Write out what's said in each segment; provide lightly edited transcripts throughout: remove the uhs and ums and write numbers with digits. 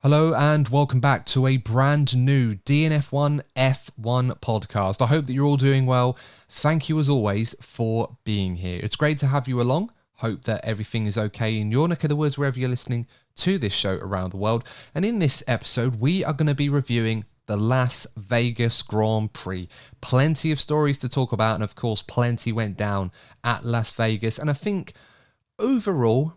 Hello and welcome back to a brand new DNF1 F1 podcast. I hope that you're all doing well. Thank you as always for being here. It's great to have you along. Hope that everything is okay in your neck of the woods wherever you're listening to this show around the world. And in this episode, we are going to be reviewing the Las Vegas Grand Prix. Plenty of stories to talk about, and of course, plenty went down at Las Vegas. And I think overall,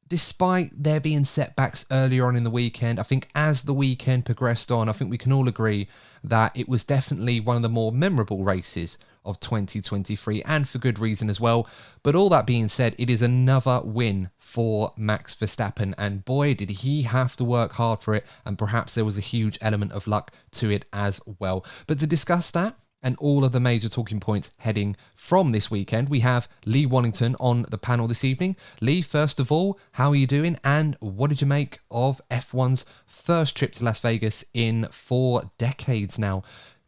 despite there being setbacks earlier on in the weekend, I think as the weekend progressed on, I think we can all agree that it was definitely one of the more memorable races of 2023, and for good reason as well. But all that being said, it is another win for Max Verstappen, and boy, did he have to work hard for it, and perhaps there was a huge element of luck to it as well. But to discuss that, and all of the major talking points heading from this weekend, we have Lee Wallington on the panel this evening. Lee, first of all, how are you doing? And what did you make of F1's first trip to Las Vegas in 4 decades now?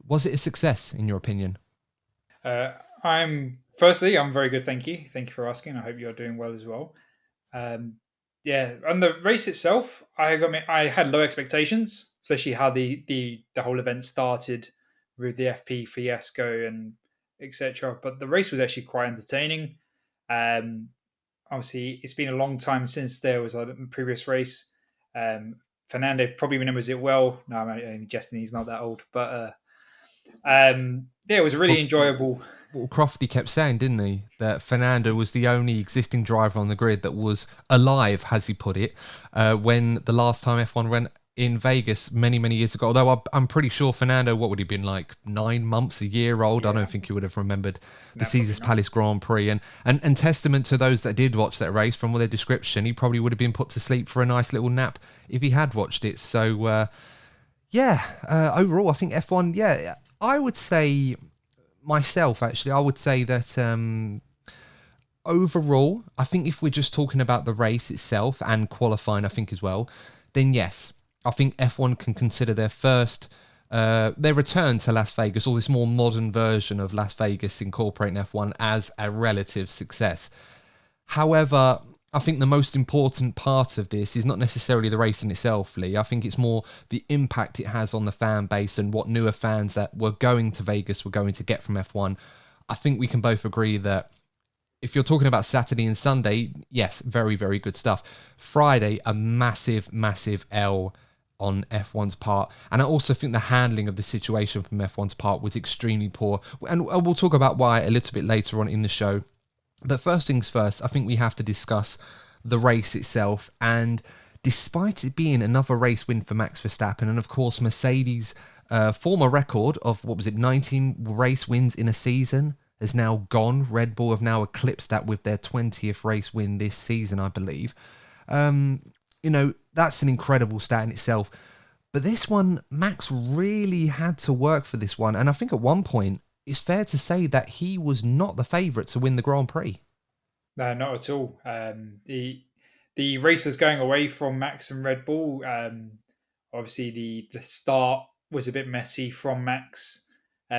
Was it a success, in your opinion? I'm very good, thank you. Thank you for asking. I hope you're doing well as well. On the race itself, I had low expectations, especially how the whole event started with the FP fiasco and etc. But the race was actually quite entertaining. Obviously, it's been a long time since there was a previous race. Fernando probably remembers it well. No, I'm only jesting. He's not that old, but it was really enjoyable. Well, Crofty kept saying, didn't he, that Fernando was the only existing driver on the grid that was alive, as he put it, when the last time F1 went in Vegas many, many years ago. Although I'm pretty sure Fernando, what would he have been, like 9 months, a year old? Yeah. I don't think he would have remembered the Caesars Palace Grand Prix. And testament to those that did watch that race, from their description, he probably would have been put to sleep for a nice little nap if he had watched it. So, overall, I think F1, I would say... Myself, actually, I would say that overall, I think if we're just talking about the race itself and qualifying, I think as well, then yes, I think F1 can consider their return to Las Vegas, or this more modern version of Las Vegas incorporating F1, as a relative success. However, I think the most important part of this is not necessarily the race in itself, Lee. I think it's more the impact it has on the fan base and what newer fans that were going to Vegas were going to get from F1. I think we can both agree that if you're talking about Saturday and Sunday, yes, very, very good stuff. Friday, a massive, massive L on F1's part. And I also think the handling of the situation from F1's part was extremely poor. And we'll talk about why a little bit later on in the show. But first things first, I think we have to discuss the race itself. And despite it being another race win for Max Verstappen, and of course Mercedes' former record of, 19 race wins in a season has now gone. Red Bull have now eclipsed that with their 20th race win this season, I believe. That's an incredible stat in itself. But this one, Max really had to work for this one. And I think at one point, it's fair to say that he was not the favourite to win the Grand Prix. No, not at all. The race was going away from Max and Red Bull. Obviously, the start was a bit messy from Max.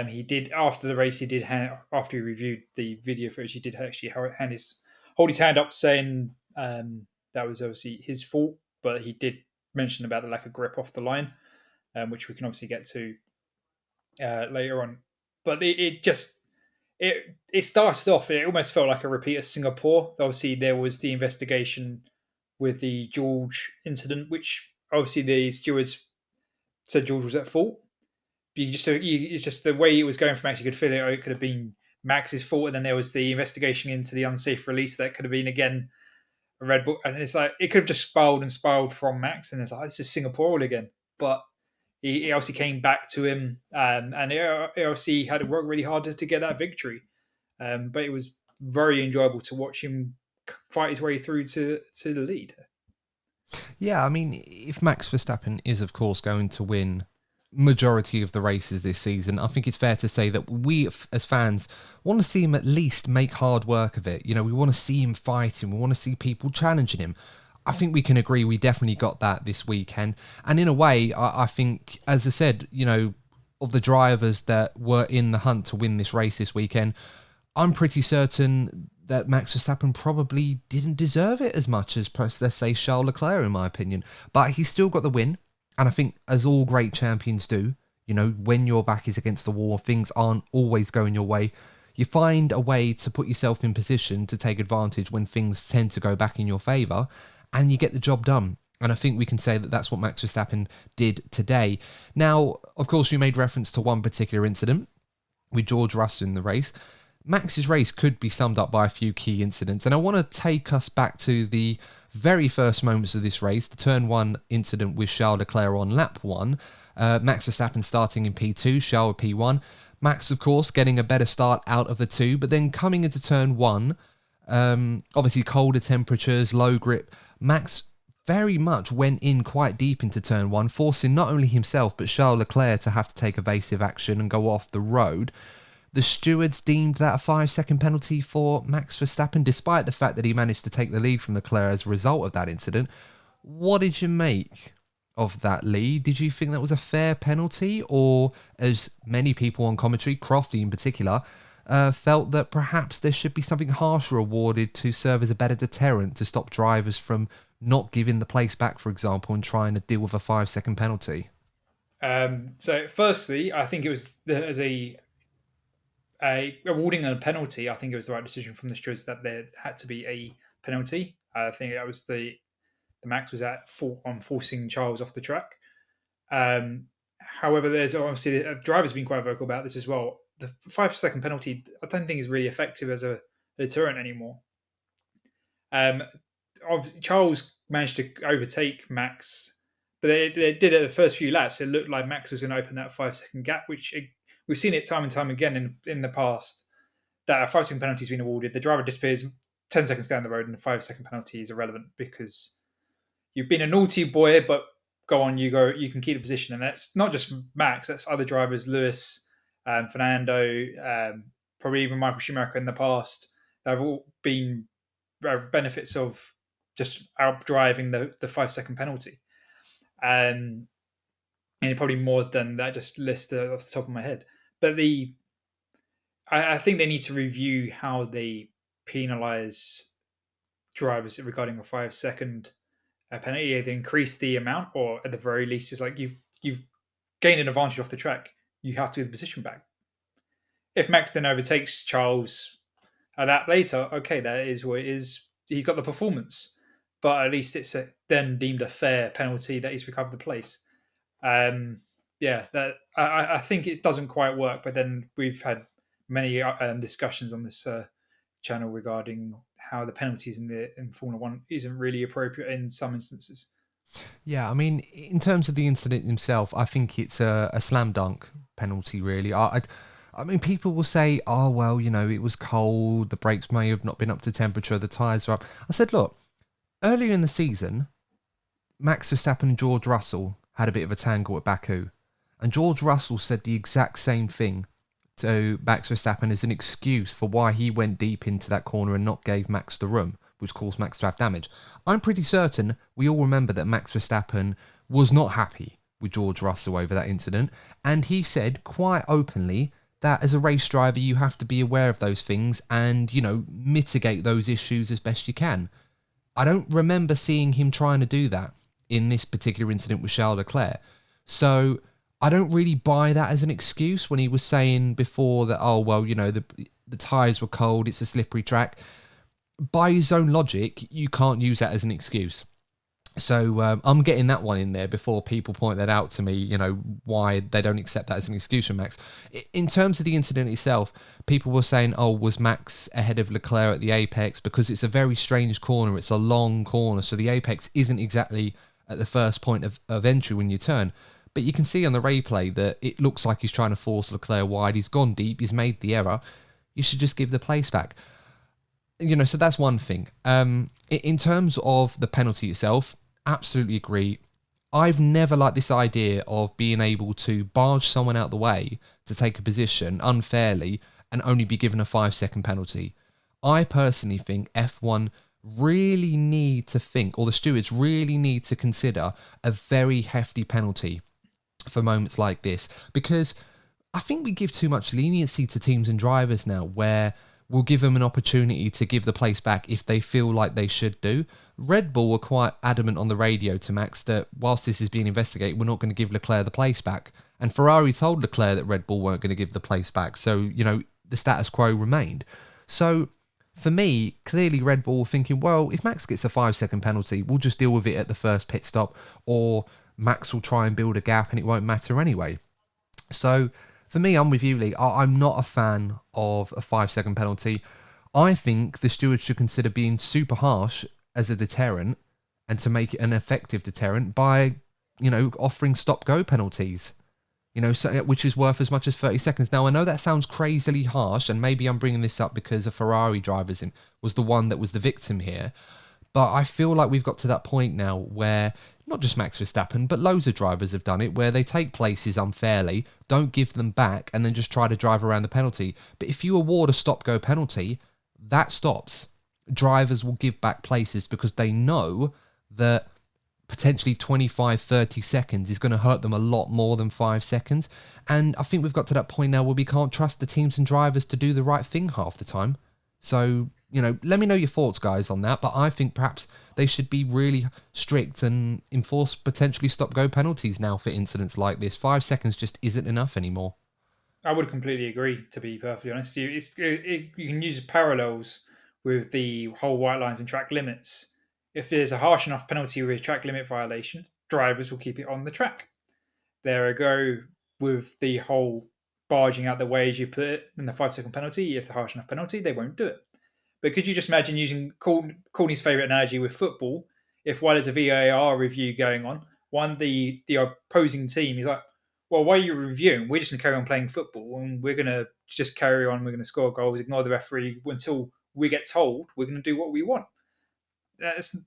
He did, after the race, after he reviewed the video footage, he did actually hold his hand up, saying that was obviously his fault, but he did mention about the lack of grip off the line, which we can obviously get to later on. But it started off, it almost felt like a repeat of Singapore. Obviously, there was the investigation with the George incident, which obviously the stewards said George was at fault. It's just the way it was going for Max, you could feel it could have been Max's fault. And then there was the investigation into the unsafe release that could have been, again, a Red Bull. And it's like, it could have just spiraled from Max. And it's like, this is Singapore all again. But he obviously came back to him, and he obviously had to work really hard to get that victory. But it was very enjoyable to watch him fight his way through to the lead. Yeah, I mean, if Max Verstappen is, of course, going to win majority of the races this season, I think it's fair to say that we, as fans, want to see him at least make hard work of it. We want to see him fighting. We want to see people challenging him. I think we can agree we definitely got that this weekend. And in a way, I think, as I said, of the drivers that were in the hunt to win this race this weekend, I'm pretty certain that Max Verstappen probably didn't deserve it as much as, let's say, Charles Leclerc, in my opinion. But he still got the win. And I think, as all great champions do, when your back is against the wall, things aren't always going your way. You find a way to put yourself in position to take advantage when things tend to go back in your favour, and you get the job done. And I think we can say that that's what Max Verstappen did today. Now, of course, we made reference to one particular incident with George Russell in the race. Max's race could be summed up by a few key incidents, and I want to take us back to the very first moments of this race, the turn 1 incident with Charles Leclerc on lap 1. Max Verstappen starting in P2, Charles P1. Max, of course, getting a better start out of the two, but then coming into turn 1, obviously colder temperatures, low grip. Max very much went in quite deep into turn 1, forcing not only himself but Charles Leclerc to have to take evasive action and go off the road. The stewards deemed that a 5-second penalty for Max Verstappen, despite the fact that he managed to take the lead from Leclerc as a result of that incident. What did you make of that, Lee? Did you think that was a fair penalty, or, as many people on commentary, Crofty in particular, felt that perhaps there should be something harsher awarded to serve as a better deterrent to stop drivers from not giving the place back, for example, and trying to deal with a 5-second penalty? So, firstly, I think it was as a awarding a penalty. I think it was the right decision from the stewards that there had to be a penalty. I think that was the Max was at fault on forcing Charles off the track. However, there's obviously the driver's been quite vocal about this as well. The 5-second penalty, I don't think is really effective as a deterrent anymore. Charles managed to overtake Max, but they did it the first few laps. It looked like Max was going to open that 5-second gap, which we've seen it time and time again in the past, that a 5-second penalty has been awarded. The driver disappears 10 seconds down the road, and the 5-second penalty is irrelevant because you've been a naughty boy, but go on, you can keep the position. And that's not just Max, that's other drivers, Lewis, Fernando, probably even Michael Schumacher in the past. They've all been benefits of just outdriving the 5-second penalty. And probably more than that, just list off the top of my head. But I think they need to review how they penalise drivers regarding a 5-second penalty. Either increase the amount, or at the very least, it's like you've gained an advantage off the track. You have to give the position back. If Max then overtakes Charles a lap later, okay, that is what it is. He's got the performance, but at least it's then deemed a fair penalty that he's recovered the place. That I think it doesn't quite work. But then we've had many discussions on this channel regarding how the penalties in Formula One isn't really appropriate in some instances. Yeah, I mean, in terms of the incident himself, I think it's a slam dunk penalty, really. I mean, people will say, oh, well, it was cold, the brakes may have not been up to temperature, the tyres are up. I said, look, earlier in the season, Max Verstappen and George Russell had a bit of a tangle at Baku. And George Russell said the exact same thing to Max Verstappen as an excuse for why he went deep into that corner and not gave Max the room, which caused Max to have damage. I'm pretty certain we all remember that Max Verstappen was not happy with George Russell over that incident. And he said quite openly that as a race driver, you have to be aware of those things and, mitigate those issues as best you can. I don't remember seeing him trying to do that in this particular incident with Charles Leclerc. So I don't really buy that as an excuse when he was saying before that, oh, well, the tyres were cold, it's a slippery track. By his own logic, you can't use that as an excuse. So I'm getting that one in there before people point that out to me, why they don't accept that as an excuse from Max. In terms of the incident itself, people were saying, oh, was Max ahead of Leclerc at the apex? Because it's a very strange corner. It's a long corner. So the apex isn't exactly at the first point of entry when you turn. But you can see on the replay that it looks like he's trying to force Leclerc wide. He's gone deep. He's made the error. You should just give the place back. So that's one thing. In terms of the penalty itself, absolutely agree. I've never liked this idea of being able to barge someone out the way to take a position unfairly and only be given a 5-second penalty. I personally think F1 really need to think, or the stewards really need to consider, a very hefty penalty for moments like this, because I think we give too much leniency to teams and drivers now, where will give them an opportunity to give the place back if they feel like they should do. Red Bull were quite adamant on the radio to Max that whilst this is being investigated, we're not going to give Leclerc the place back. And Ferrari told Leclerc that Red Bull weren't going to give the place back. So, the status quo remained. So, for me, clearly Red Bull were thinking, well, if Max gets a 5-second penalty, we'll just deal with it at the first pit stop, or Max will try and build a gap and it won't matter anyway. So, for me, I'm with you, Lee. I'm not a fan of a 5-second penalty. I think the stewards should consider being super harsh as a deterrent and to make it an effective deterrent by, offering stop-go penalties. Which is worth as much as 30 seconds. Now, I know that sounds crazily harsh, and maybe I'm bringing this up because a Ferrari driver was the one that was the victim here. But I feel like we've got to that point now where not just Max Verstappen, but loads of drivers have done it, where they take places unfairly, don't give them back, and then just try to drive around the penalty. But if you award a stop-go penalty, that stops. Drivers will give back places because they know that potentially 25, 30 seconds is going to hurt them a lot more than 5 seconds. And I think we've got to that point now where we can't trust the teams and drivers to do the right thing half the time. So, let me know your thoughts, guys, on that. But I think perhaps they should be really strict and enforce potentially stop-go penalties now for incidents like this. 5 seconds just isn't enough anymore. I would completely agree, to be perfectly honest. You can use parallels with the whole white lines and track limits. If there's a harsh enough penalty with track limit violation, drivers will keep it on the track. There I go with the whole barging out the way, as you put it, and the 5-second penalty. If the harsh enough penalty, they won't do it. But could you just imagine using Courtney's favourite analogy with football? If while there's a VAR review going on, the opposing team is like, well, why are you reviewing? We're just going to carry on playing football, and we're going to just carry on. We're going to score goals, ignore the referee until we get told we're going to do what we want.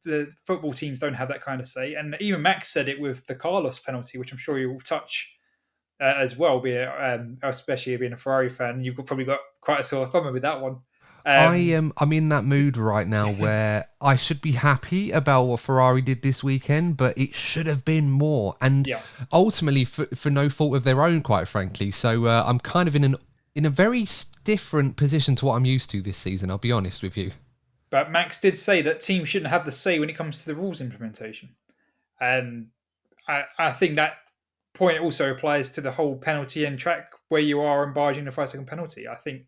The football teams don't have that kind of say. And even Max said it with the Carlos penalty, which I'm sure you will touch as well, especially being a Ferrari fan. You've probably got quite a sore thumb with that one. I'm in that mood right now where I should be happy about what Ferrari did this weekend, but it should have been more. And ultimately, for no fault of their own, quite frankly. So I'm kind of in a very different position to what I'm used to this season, I'll be honest with you. But Max did say that teams shouldn't have the say when it comes to the rules implementation. And I think that point also applies to the whole penalty and track where you are and barging the 5-second penalty. I think,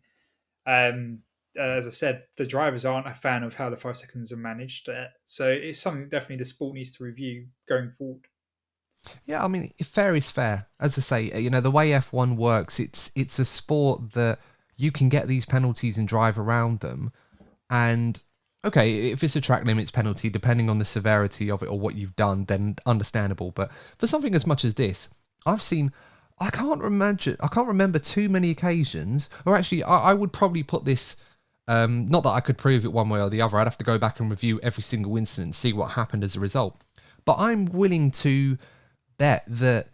as I said, the drivers aren't a fan of how the 5 seconds are managed. So it's something definitely the sport needs to review going forward. Yeah, I mean, fair is fair. As I say, the way F1 works, it's a sport that you can get these penalties and drive around them. And okay, if it's a track limits penalty, depending on the severity of it or what you've done, then understandable. But for something as much as this, I can't remember too many occasions, or actually, I would probably put this, not that I could prove it one way or the other, I'd have to go back and review every single incident and see what happened as a result. But I'm willing to bet that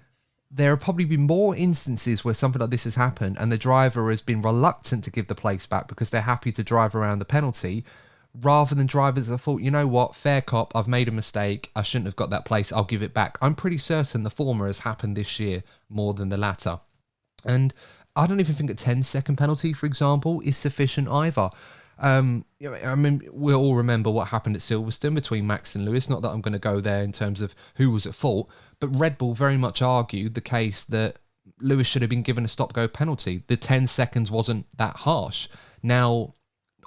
there have probably been more instances where something like this has happened and the driver has been reluctant to give the place back because they're happy to drive around the penalty, rather than drivers that thought, you know what, fair cop, I've made a mistake, I shouldn't have got that place, I'll give it back. I'm pretty certain the former has happened this year more than the latter. And I don't even think a 10-second penalty, for example, is sufficient either. I mean, we'll all remember what happened at Silverstone between Max and Lewis. Not that I'm going to go there in terms of who was at fault, but Red Bull very much argued the case that Lewis should have been given a stop-go penalty. The 10 seconds wasn't that harsh. Now,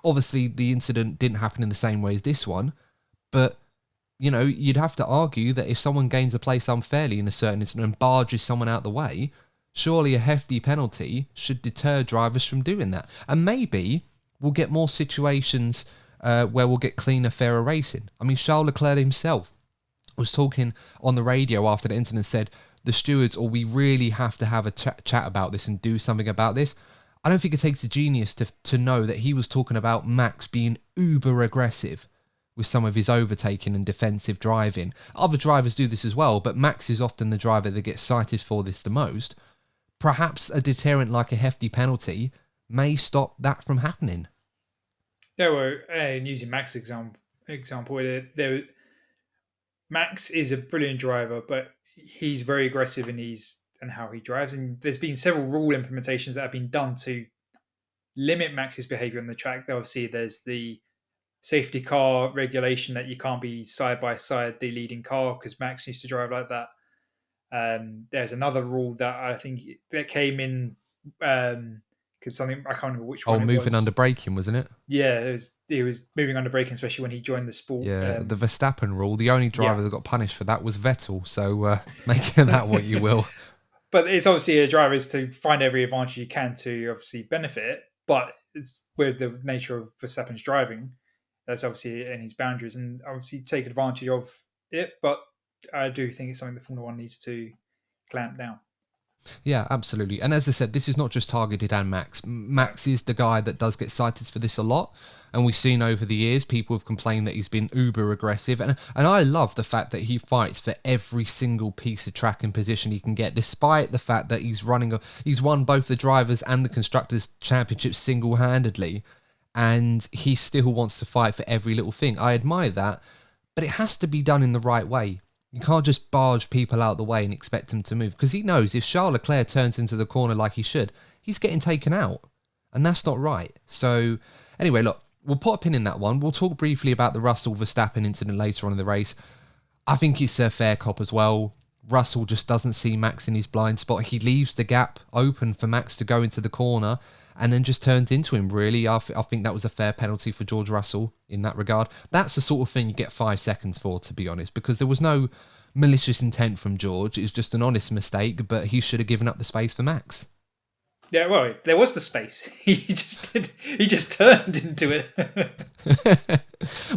obviously, the incident didn't happen in the same way as this one, but you'd have to argue that if someone gains a place unfairly in a certain incident and barges someone out the way, surely a hefty penalty should deter drivers from doing that. And maybe we'll get more situations where we'll get cleaner, fairer racing. I mean, Charles Leclerc himself was talking on the radio after the incident, said, the stewards, or we really have to have a chat about this and do something about this. I don't think it takes a genius to know that he was talking about Max being uber aggressive with some of his overtaking and defensive driving. Other drivers do this as well, but Max is often the driver that gets cited for this the most. Perhaps a deterrent like a hefty penalty may stop that from happening. Yeah, well, using Max's example, Max is a brilliant driver, but he's very aggressive in how he drives. And there's been several rule implementations that have been done to limit Max's behavior on the track. Obviously, there's the safety car regulation that you can't be side by side the leading car because Max used to drive like that. There's another rule that I think that came in because something I can't remember which Oh, one it moving was. under braking, wasn't it? Yeah, it was moving under braking, especially when he joined the sport. Yeah, the Verstappen rule. The only driver Yeah, that got punished for that was Vettel. So make of that what you will. but it's obviously a driver is to find every advantage you can to obviously benefit it. But it's with the nature of Verstappen's driving, that's obviously in his boundaries, and obviously take advantage of it. But I do think it's something that Formula One needs to clamp down. Yeah, absolutely. And as I said, this is not just targeted at Max. Max is the guy that does get cited for this a lot. And we've seen over the years, people have complained that he's been uber aggressive. And I love the fact that he fights for every single piece of track and position he can get, despite the fact that he's won both the Drivers' and the Constructors' Championships single-handedly. And he still wants to fight for every little thing. I admire that. But it has to be done in the right way. You can't just barge people out of the way and expect them to move. Because he knows if Charles Leclerc turns into the corner like he should, he's getting taken out. And that's not right. So, anyway, look, we'll put a pin in that one. We'll talk briefly about the Russell Verstappen incident later on in the race. I think it's a fair cop as well. Russell just doesn't see Max in his blind spot. He leaves the gap open for Max to go into the corner and then just turns into him, really. I think that was a fair penalty for George Russell in that regard. That's the sort of thing you get 5 seconds for, to be honest, because there was no malicious intent from George. It was just an honest mistake, but he should have given up the space for Max. Yeah, well, there was the space. He just turned into it.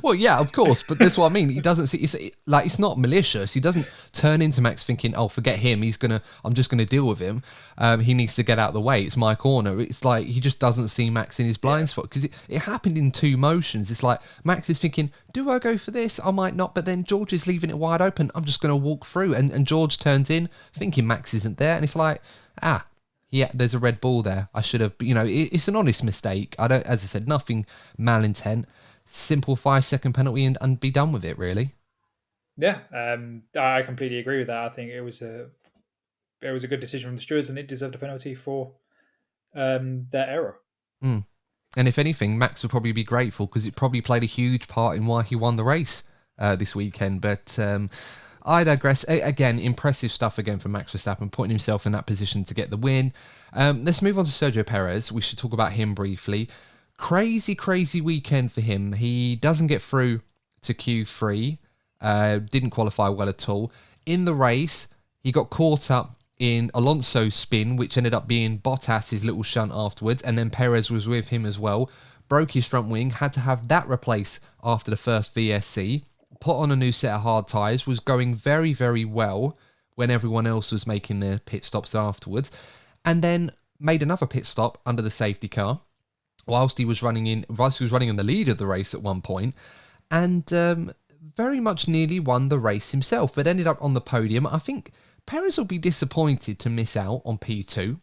Well, yeah, of course, but that's what I mean. He doesn't see it's not malicious. He doesn't turn into Max thinking, "Oh, forget him. I'm just gonna deal with him. He needs to get out of the way. It's my corner." It's like he just doesn't see Max in his blind spot because it happened in 2 motions. It's like Max is thinking, "Do I go for this? I might not." But then George is leaving it wide open. I'm just gonna walk through, and George turns in thinking Max isn't there, and it's like, yeah, there's a red ball there. I should have, it's an honest mistake. As I said, nothing malintent. Simple 5-second penalty and be done with it, really. Yeah, I completely agree with that. I think it was a good decision from the stewards, and it deserved a penalty for that error. And if anything, Max would probably be grateful because it probably played a huge part in why he won the race this weekend. But I digress. Again, impressive stuff again from Max Verstappen, putting himself in that position to get the win. Let's move on to Sergio Perez. We should talk about him briefly. Crazy weekend for him. He doesn't get through to Q3. Didn't qualify well at all. In the race, he got caught up in Alonso's spin, which ended up being Bottas' little shunt afterwards, and then Perez was with him as well. Broke his front wing, had to have that replaced after the first VSC. Put on a new set of hard tyres, was going very well when everyone else was making their pit stops afterwards, and then made another pit stop under the safety car whilst he was running in the lead of the race at one point, and very much nearly won the race himself, but ended up on the podium. I think Perez will be disappointed to miss out on P2,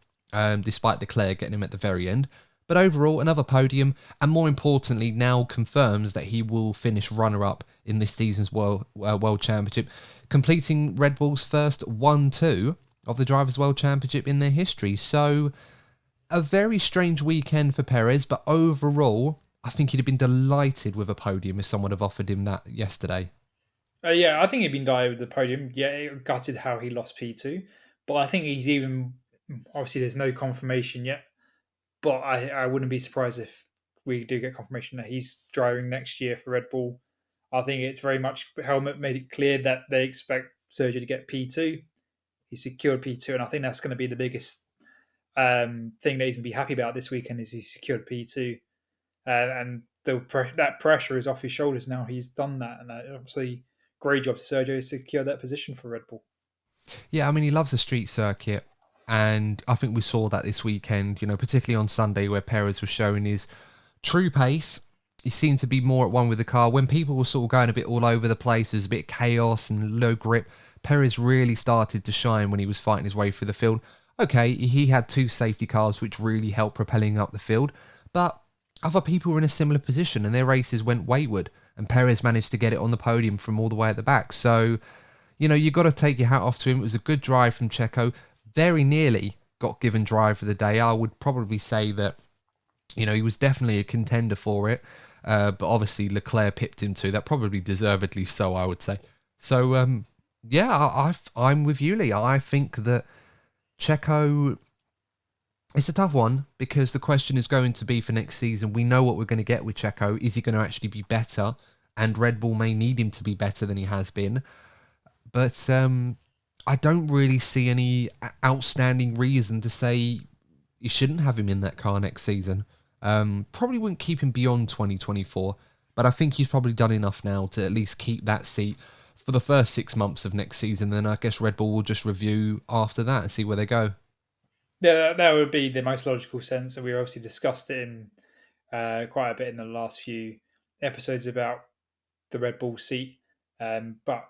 despite Leclerc getting him at the very end. But overall, another podium, and more importantly, now confirms that he will finish runner-up in this season's World Championship, completing Red Bull's first 1-2 of the Drivers' World Championship in their history. So, a very strange weekend for Perez, but overall, I think he'd have been delighted with a podium if someone had offered him that yesterday. Yeah, I think he'd been delighted with the podium. Yeah, it gutted how he lost P2, but I think he's even, obviously there's no confirmation yet, but I wouldn't be surprised if we do get confirmation that he's driving next year for Red Bull. I think it's very much, Helmut made it clear that they expect Sergio to get P2. He secured P2, and I think that's going to be the biggest thing that he's going to be happy about this weekend is he secured P2. And that pressure is off his shoulders now. He's done that, and obviously, great job to Sergio to secure that position for Red Bull. Yeah, I mean, he loves the street circuit, and I think we saw that this weekend, particularly on Sunday where Perez was showing his true pace. He seemed to be more at one with the car. When people were sort of going a bit all over the place, there's a bit of chaos and low grip, Perez really started to shine when he was fighting his way through the field. Okay, he had 2 safety cars which really helped propelling up the field, but other people were in a similar position and their races went wayward, and Perez managed to get it on the podium from all the way at the back. So, you've got to take your hat off to him. It was a good drive from Checo. Very nearly got given drive of the day. I would probably say that He was definitely a contender for it, but obviously Leclerc pipped him too. That probably deservedly so, I would say. So, yeah, I'm with you, Lee. I think that Checo, it's a tough one because the question is going to be for next season. We know what we're going to get with Checo. Is he going to actually be better? And Red Bull may need him to be better than he has been. But I don't really see any outstanding reason to say you shouldn't have him in that car next season. Probably wouldn't keep him beyond 2024, but I think he's probably done enough now to at least keep that seat for the first 6 months of next season. Then I guess Red Bull will just review after that and see where they go. Yeah, that would be the most logical sense, and we obviously discussed it in quite a bit in the last few episodes about the Red Bull seat. But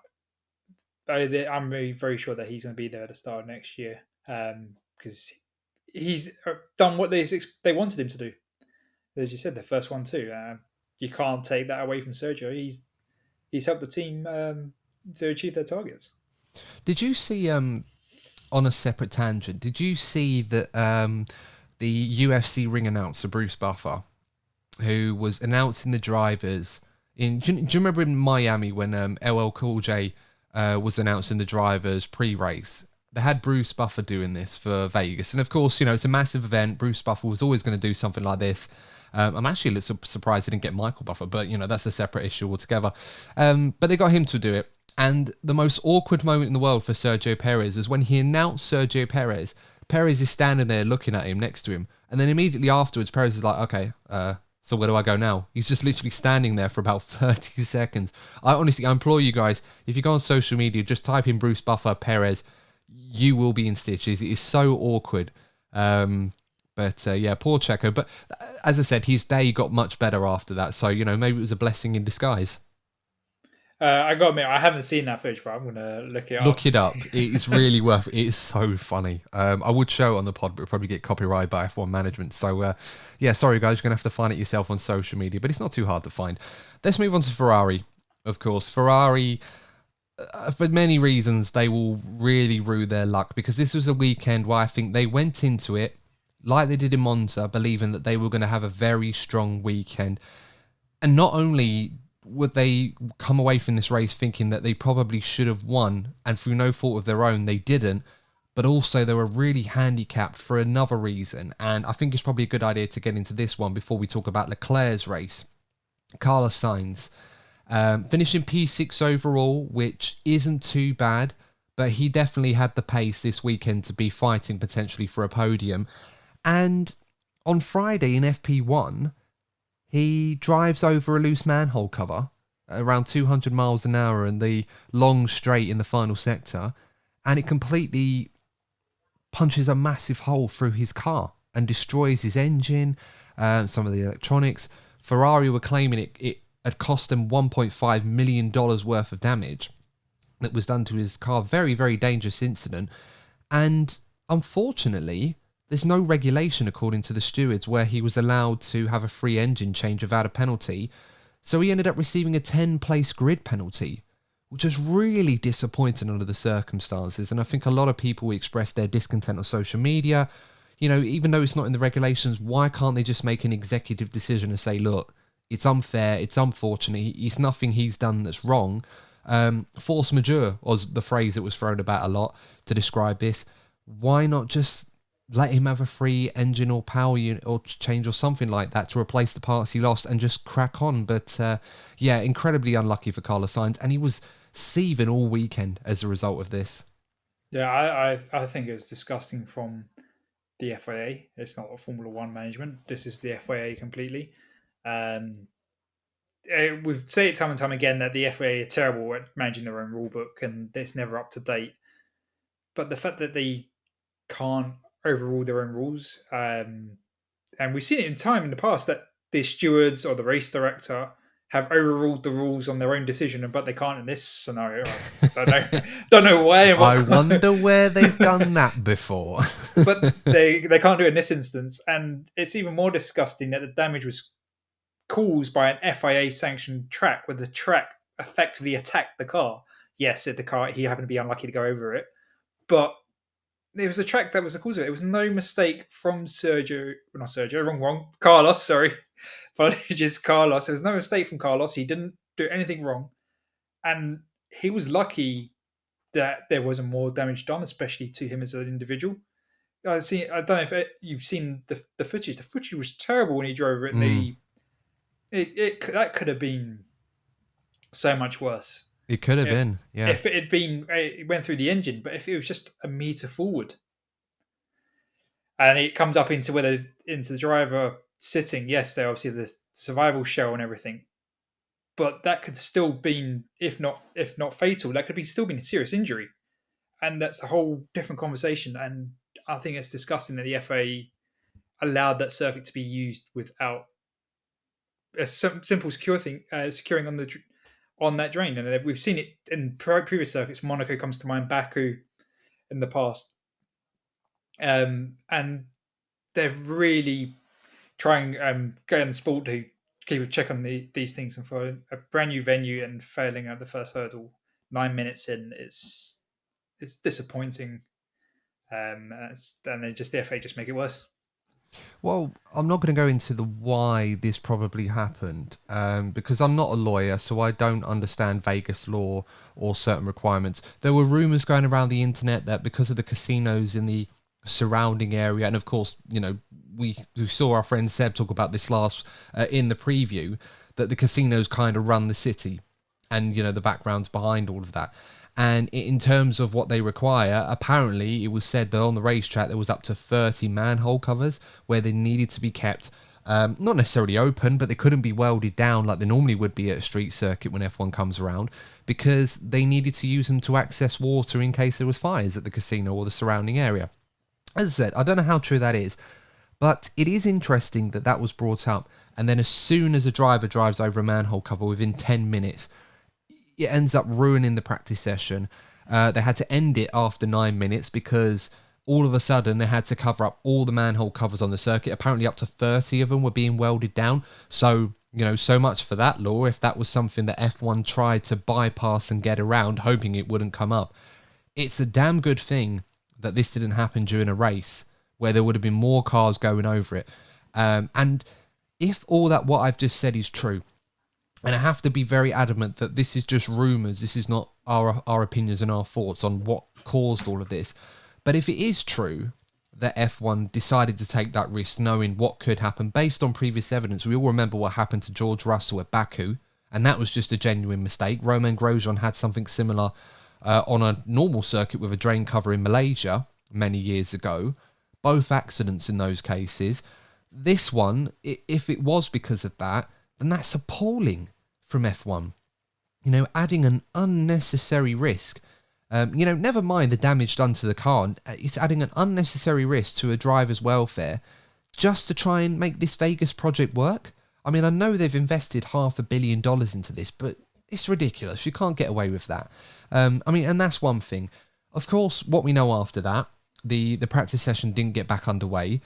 I'm very, very sure that he's going to be there at the start of next year because he's done what they wanted him to do. As you said, the first one too. You can't take that away from Sergio. He's helped the team to achieve their targets. Did you see, on a separate tangent, did you see that the UFC ring announcer, Bruce Buffer, who was announcing the drivers do you remember in Miami when LL Cool J was announcing the drivers pre-race? They had Bruce Buffer doing this for Vegas, and of course, it's a massive event. Bruce Buffer was always going to do something like this. I'm actually a little surprised they didn't get Michael Buffer, but that's a separate issue altogether. But they got him to do it, and the most awkward moment in the world for Sergio Perez is when he announced Sergio Perez. Perez is standing there looking at him next to him, and then immediately afterwards, Perez is like, "Okay, so where do I go now?" He's just literally standing there for about 30 seconds. I implore you guys, if you go on social media, just type in Bruce Buffer Perez. You will be in stitches. It is so awkward. But yeah, poor Checo. But as I said, his day got much better after that. So, maybe it was a blessing in disguise. I got to admit, I haven't seen that footage, but I'm going to look it up. Look it up. It's really worth it. It is so funny. I would show it on the pod, but it'll probably get copyrighted by F1 management. So, yeah, sorry, guys. You're going to have to find it yourself on social media, but it's not too hard to find. Let's move on to Ferrari, of course. Ferrari, for many reasons, they will really rue their luck because this was a weekend where I think they went into it like they did in Monza, believing that they were going to have a very strong weekend. And not only would they come away from this race thinking that they probably should have won, and through no fault of their own, they didn't, but also they were really handicapped for another reason. And I think it's probably a good idea to get into this one before we talk about Leclerc's race. Carlos Sainz, finishing P6 overall, which isn't too bad, but he definitely had the pace this weekend to be fighting potentially for a podium. And on Friday in FP1, he drives over a loose manhole cover at around 200 miles an hour in the long straight in the final sector, and it completely punches a massive hole through his car and destroys his engine, some of the electronics. Ferrari were claiming it had cost them $1.5 million worth of damage that was done to his car. Very, very dangerous incident. And unfortunately, there's no regulation, according to the stewards, where he was allowed to have a free engine change without a penalty. So he ended up receiving a 10-place grid penalty, which was really disappointing under the circumstances. And I think a lot of people expressed their discontent on social media. Even though it's not in the regulations, why can't they just make an executive decision and say, look, it's unfair, it's unfortunate, it's nothing he's done that's wrong. Force majeure was the phrase that was thrown about a lot to describe this. Why not just let him have a free engine or power unit or change or something like that to replace the parts he lost and just crack on? But yeah, incredibly unlucky for Carlos Sainz, and he was seething all weekend as a result of this. Yeah, I think it was disgusting from the FIA. It's not Formula One management. This is the FIA completely. We've said it time and time again that the FIA are terrible at managing their own rule book and it's never up to date. But the fact that they can't overrule their own rules, and we've seen it in time in the past that the stewards or the race director have overruled the rules on their own decision, but they can't in this scenario. Don't know why. I wonder where they've done that before. But they can't do it in this instance, and it's even more disgusting that the damage was caused by an FIA sanctioned track where the track effectively attacked the car. Yes, the car he happened to be unlucky to go over it, but it was the track that was the cause of it. It was no mistake from not Sergio, wrong, Carlos, sorry. Apologies, Carlos. There was no mistake from Carlos. He didn't do anything wrong. And he was lucky that there wasn't more damage done, especially to him as an individual. I don't know if you've seen the footage. The footage was terrible when he drove it, and that could have been so much worse. It could have been, yeah. If it had been, it went through the engine, but if it was just a meter forward, and it comes up into the driver sitting, yes, they obviously the survival shell and everything, but that could still been, if not fatal, that could be still been a serious injury, and that's a whole different conversation. And I think it's disgusting that the FA allowed that circuit to be used without a simple securing on that drain. And we've seen it in previous circuits. Monaco comes to mind, Baku in the past, and they're really trying go on the sport to keep a check on these things. And for a brand new venue and failing at the first hurdle 9 minutes in, it's disappointing. And they just the FA just make it worse. Well, I'm not going to go into the why this probably happened because I'm not a lawyer, so I don't understand Vegas law or certain requirements. There were rumours going around the internet that because of the casinos in the surrounding area, and of course, you know, we saw our friend Seb talk about this last in the preview, that the casinos kind of run the city, and you know the backgrounds behind all of that. And in terms of what they require, apparently it was said that on the racetrack there was up to 30 manhole covers where they needed to be kept, not necessarily open, but they couldn't be welded down like they normally would be at a street circuit when F1 comes around, because they needed to use them to access water in case there was fires at the casino or the surrounding area. As I said, I don't know how true that is, but it is interesting that that was brought up. And then as soon as a driver drives over a manhole cover within 10 minutes, it ends up ruining the practice session. They had to end it after 9 minutes because all of a sudden they had to cover up all the manhole covers on the circuit. Apparently up to 30 of them were being welded down. So, you know, so much for that law. If that was something that F1 tried to bypass and get around, hoping it wouldn't come up. It's a damn good thing that this didn't happen during a race where there would have been more cars going over it. And if all that what I've just said is true, and I have to be very adamant that this is just rumours, this is not our opinions and our thoughts on what caused all of this. But if it is true that F1 decided to take that risk knowing what could happen based on previous evidence, we all remember what happened to George Russell at Baku, and that was just a genuine mistake. Romain Grosjean had something similar on a normal circuit with a drain cover in Malaysia many years ago. Both accidents in those cases. This one, if it was because of that, then that's appalling from F1. You know, adding an unnecessary risk. You know, never mind the damage done to the car. It's adding an unnecessary risk to a driver's welfare just to try and make this Vegas project work. I mean, I know they've invested $500 million into this, but it's ridiculous. You can't get away with that. I mean, and that's one thing. Of course, what we know after that, the practice session didn't get back underway.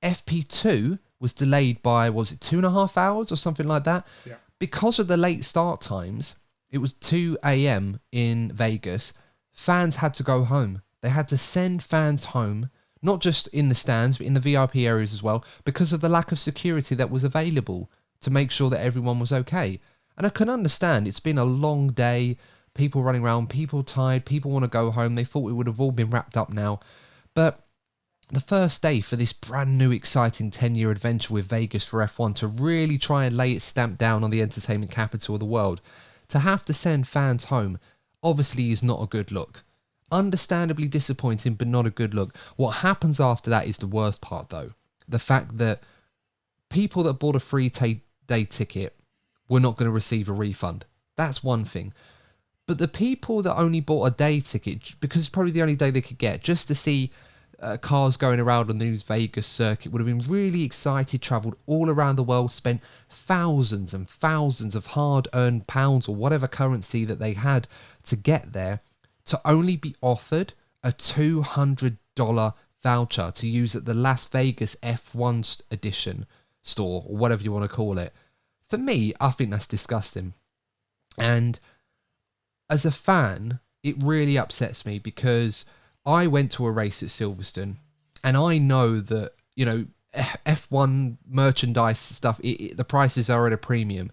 FP2 was delayed by, was it 2.5 hours or something like that? Yeah. Because of the late start times, it was 2 a.m. in Vegas. Fans had to go home. They had to send fans home, not just in the stands, but in the VIP areas as well, because of the lack of security that was available to make sure that everyone was okay. And I can understand, it's been a long day, people running around, people tired, people want to go home. They thought we would have all been wrapped up now. But the first day for this brand new exciting 10-year adventure with Vegas for F1 to really try and lay its stamp down on the entertainment capital of the world, to have to send fans home obviously is not a good look. Understandably disappointing, but not a good look. What happens after that is the worst part though. The fact that people that bought a free day ticket were not going to receive a refund. That's one thing. But the people that only bought a day ticket, because it's probably the only day they could get, just to see cars going around on the Las Vegas circuit, would have been really excited, travelled all around the world, spent thousands and thousands of hard-earned pounds or whatever currency that they had to get there, to only be offered a $200 voucher to use at the Las Vegas F1 edition store, or whatever you want to call it. For me, I think that's disgusting. And as a fan, it really upsets me because I went to a race at Silverstone, and I know that, F1 merchandise stuff, the prices are at a premium.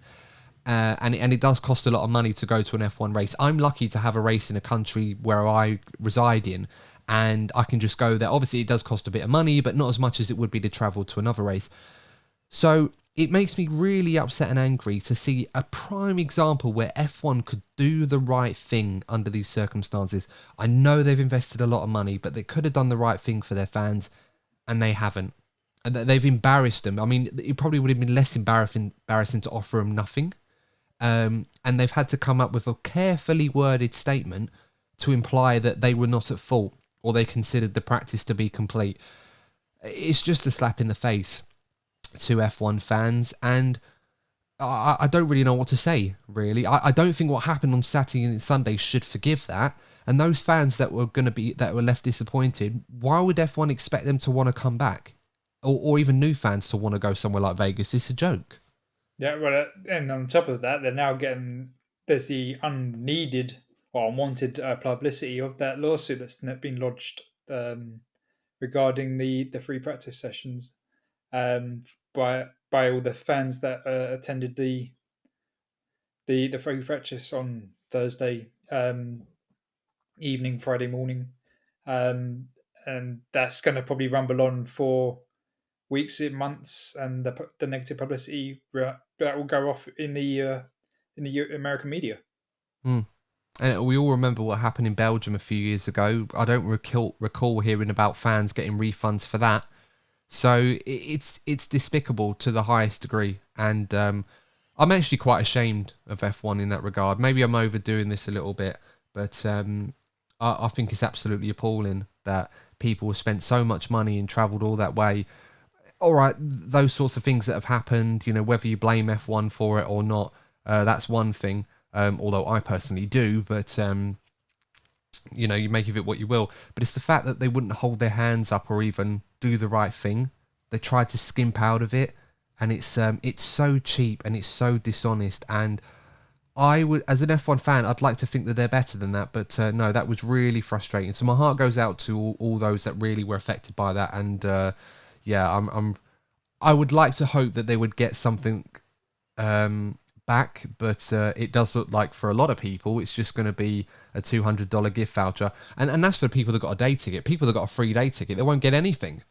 And it does cost a lot of money to go to an F1 race. I'm lucky to have a race in a country where I reside in, and I can just go there. Obviously, it does cost a bit of money, but not as much as it would be to travel to another race. So it makes me really upset and angry to see a prime example where F1 could do the right thing under these circumstances. I know they've invested a lot of money, but they could have done the right thing for their fans, and they haven't. And they've embarrassed them. I mean, it probably would have been less embarrassing to offer them nothing. And they've had to come up with a carefully worded statement to imply that they were not at fault or they considered the practice to be complete. It's just a slap in the face to F1 fans, and I don't really know what to say, really. I don't think what happened on Saturday and Sunday should forgive that. And those fans that were left disappointed, why would F1 expect them to want to come back? Or even new fans to want to go somewhere like Vegas? It's a joke. Yeah, well, and on top of that, they're now there's the unneeded or unwanted publicity of that lawsuit that's been lodged regarding the free practice sessions um, by all the fans that attended the free practice on Thursday evening, Friday morning, and that's going to probably rumble on for weeks, months, and the negative publicity that will go off in the American media. Mm. And we all remember what happened in Belgium a few years ago. I don't recall hearing about fans getting refunds for that. So it's despicable to the highest degree. And I'm actually quite ashamed of F1 in that regard. Maybe I'm overdoing this a little bit, but I think it's absolutely appalling that people have spent so much money and travelled all that way. All right, those sorts of things that have happened, whether you blame F1 for it or not, that's one thing. Although I personally do, but you make of it what you will. But it's the fact that they wouldn't hold their hands up or even do the right thing. They tried to skimp out of it, and it's so cheap and it's so dishonest. And I would, as an F1 fan, I'd like to think that they're better than that, but no, that was really frustrating. So my heart goes out to all those that really were affected by that, and yeah, I would like to hope that they would get something back, but it does look like for a lot of people it's just going to be a $200 gift voucher, and that's for people that got a day ticket. People that got a free day ticket, they won't get anything,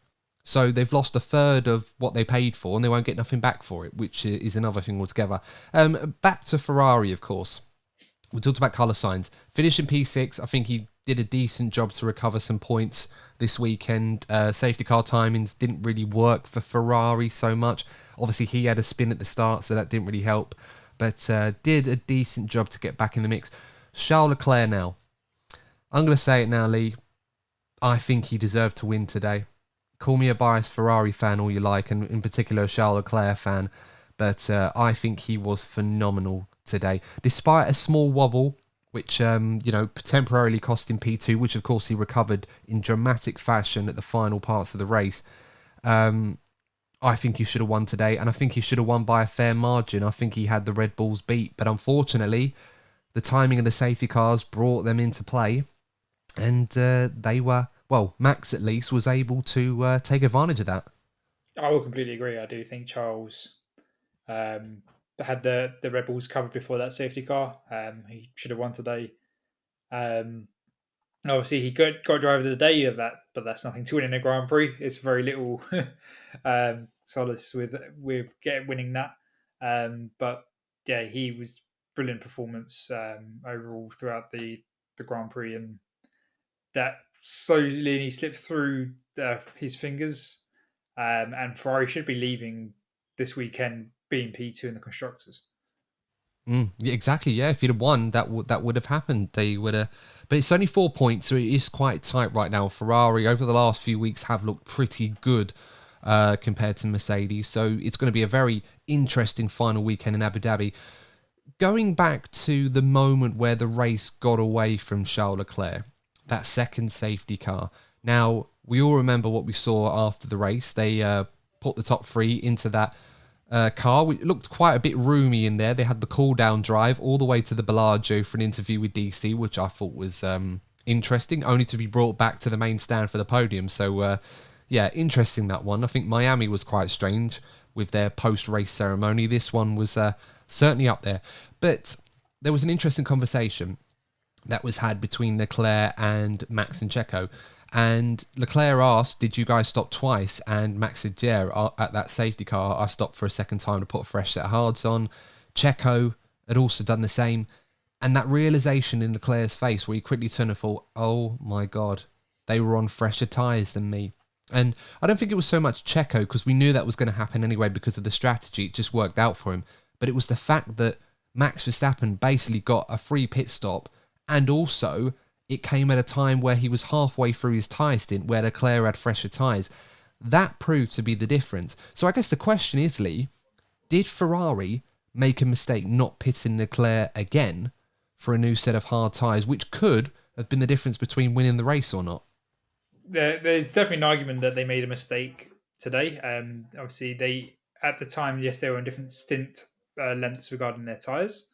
so they've lost a third of what they paid for, and they won't get nothing back for it, which is another thing altogether. Back to Ferrari, of course. We talked about Carlos Sainz finishing P6. I think he did a decent job to recover some points this weekend. Safety car timings didn't really work for Ferrari so much. Obviously, he had a spin at the start, so that didn't really help. But did a decent job to get back in the mix. Charles Leclerc now. I'm going to say it now, Lee. I think he deserved to win today. Call me a biased Ferrari fan all you like, and in particular a Charles Leclerc fan. But I think he was phenomenal today. Despite a small wobble, which temporarily cost him P2, which of course he recovered in dramatic fashion at the final parts of the race. I think he should have won today, and I think he should have won by a fair margin. I think he had the Red Bulls beat, but unfortunately, the timing of the safety cars brought them into play, and Max at least was able to take advantage of that. I will completely agree. I do think Charles had the Red Bulls covered before that safety car. He should have won today. Obviously, he got driver of the day of that, but that's nothing to win in a Grand Prix. It's very little solace with winning that. But yeah, he was brilliant performance overall throughout the Grand Prix, and that slowly he slipped through his fingers. And Ferrari should be leaving this weekend being P2 in the constructors. Yeah, exactly. Yeah, if you'd have won, that would have happened. They would have, but it's only 4 points, so it is quite tight right now. Ferrari over the last few weeks have looked pretty good compared to Mercedes, so it's going to be a very interesting final weekend in Abu Dhabi. Going back to the moment where the race got away from Charles Leclerc, that second safety car. Now we all remember what we saw after the race. They put the top three into that car. It looked quite a bit roomy in there. They had the cool down drive all the way to the Bellagio for an interview with DC, which I thought was interesting, only to be brought back to the main stand for the podium. So, yeah, interesting that one. I think Miami was quite strange with their post-race ceremony. This one was certainly up there. But there was an interesting conversation that was had between Leclerc and Max and Checo. And Leclerc asked, did you guys stop twice? And Max said, yeah, at that safety car, I stopped for a second time to put a fresh set of hards on. Checo had also done the same. And that realisation in Leclerc's face where he quickly turned and thought, oh my God, they were on fresher tyres than me. And I don't think it was so much Checo, because we knew that was going to happen anyway because of the strategy. It just worked out for him. But it was the fact that Max Verstappen basically got a free pit stop, and also it came at a time where he was halfway through his tyre stint where Leclerc had fresher tyres. That proved to be the difference. So I guess the question is, Lee, did Ferrari make a mistake not pitting Leclerc again for a new set of hard tyres, which could have been the difference between winning the race or not? There's definitely an argument that they made a mistake today. Obviously, at the time, yes, they were on different stint lengths regarding their tyres.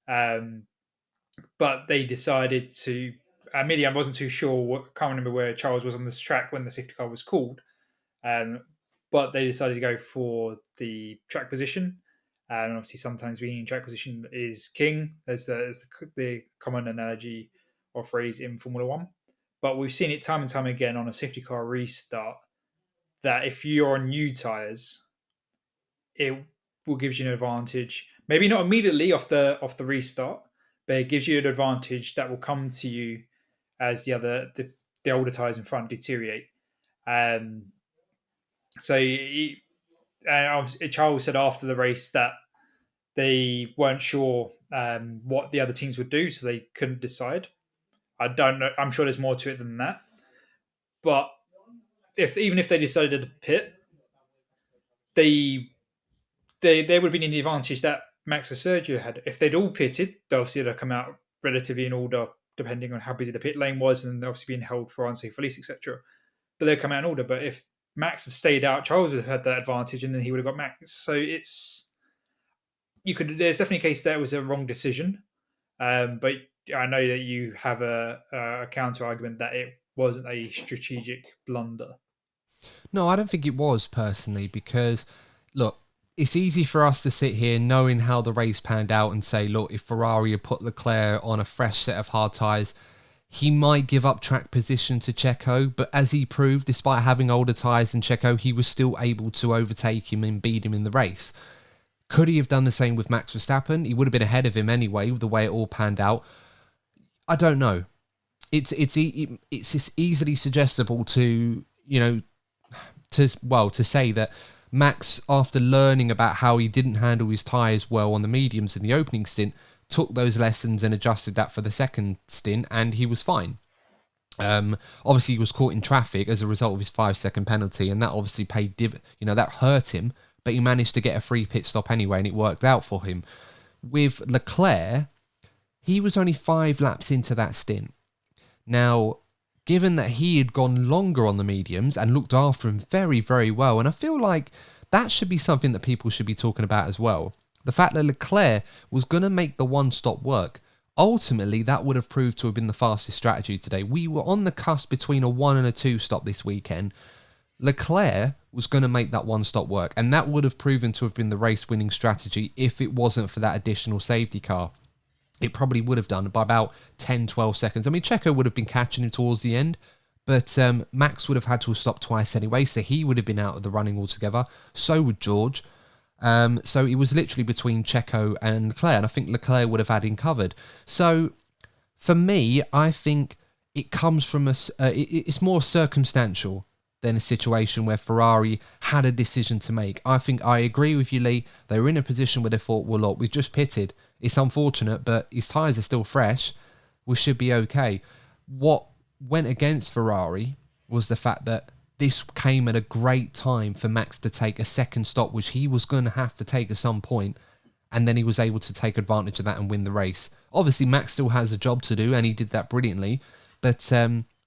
But they decided to. Admittedly, I wasn't too sure. Can't remember where Charles was on this track when the safety car was called. But they decided to go for the track position. And obviously, sometimes being in track position is king. There's the common analogy or phrase in Formula One. But we've seen it time and time again on a safety car restart that if you're on new tyres, it will give you an advantage. Maybe not immediately off the restart, but it gives you an advantage that will come to you as the older tyres in front deteriorate. So Charles said after the race that they weren't sure what the other teams would do, so they couldn't decide. I don't know. I'm sure there's more to it than that. But even if they decided to pit, they would have been in the advantage that Max or Sergio had. If they'd all pitted, they obviously would have come out relatively in order, depending on how busy the pit lane was, and obviously being held for unsafe release, etc. But they'd come out in order. But if Max had stayed out, Charles would have had that advantage, and then he would have got Max. So there's definitely a case that it was a wrong decision. But I know that you have a counter argument that it wasn't a strategic blunder. No, I don't think it was, personally, because, look, it's easy for us to sit here knowing how the race panned out and say, look, if Ferrari had put Leclerc on a fresh set of hard tyres, he might give up track position to Checo, but as he proved, despite having older tyres than Checo, he was still able to overtake him and beat him in the race. Could he have done the same with Max Verstappen? He would have been ahead of him anyway, the way it all panned out. I don't know. It's easily suggestible to, to say that Max, after learning about how he didn't handle his tyres well on the mediums in the opening stint, took those lessons and adjusted that for the second stint, and he was fine. Obviously, he was caught in traffic as a result of his 5-second penalty, and that obviously paid that hurt him, but he managed to get a free pit stop anyway, and it worked out for him. With Leclerc, he was only 5 laps into that stint. Now, given that he had gone longer on the mediums and looked after him very, very well, and I feel like that should be something that people should be talking about as well. The fact that Leclerc was going to make the one-stop work. Ultimately, that would have proved to have been the fastest strategy today. We were on the cusp between a 1 and a 2 stop this weekend. Leclerc was going to make that one-stop work, and that would have proven to have been the race-winning strategy if it wasn't for that additional safety car. It probably would have done by about 10, 12 seconds. I mean, Checo would have been catching him towards the end, but Max would have had to have stopped twice anyway, so he would have been out of the running altogether. So would George. So it was literally between Checo and Leclerc, and I think Leclerc would have had him covered. So for me, I think it comes from it's more circumstantial than a situation where Ferrari had a decision to make. I think I agree with you, Lee. They were in a position where they thought, well, look, we've just pitted. It's unfortunate, but his tyres are still fresh. We should be okay. What went against Ferrari was the fact that this came at a great time for Max to take a second stop, which he was going to have to take at some point, and then he was able to take advantage of that and win the race. Obviously, Max still has a job to do, and he did that brilliantly, but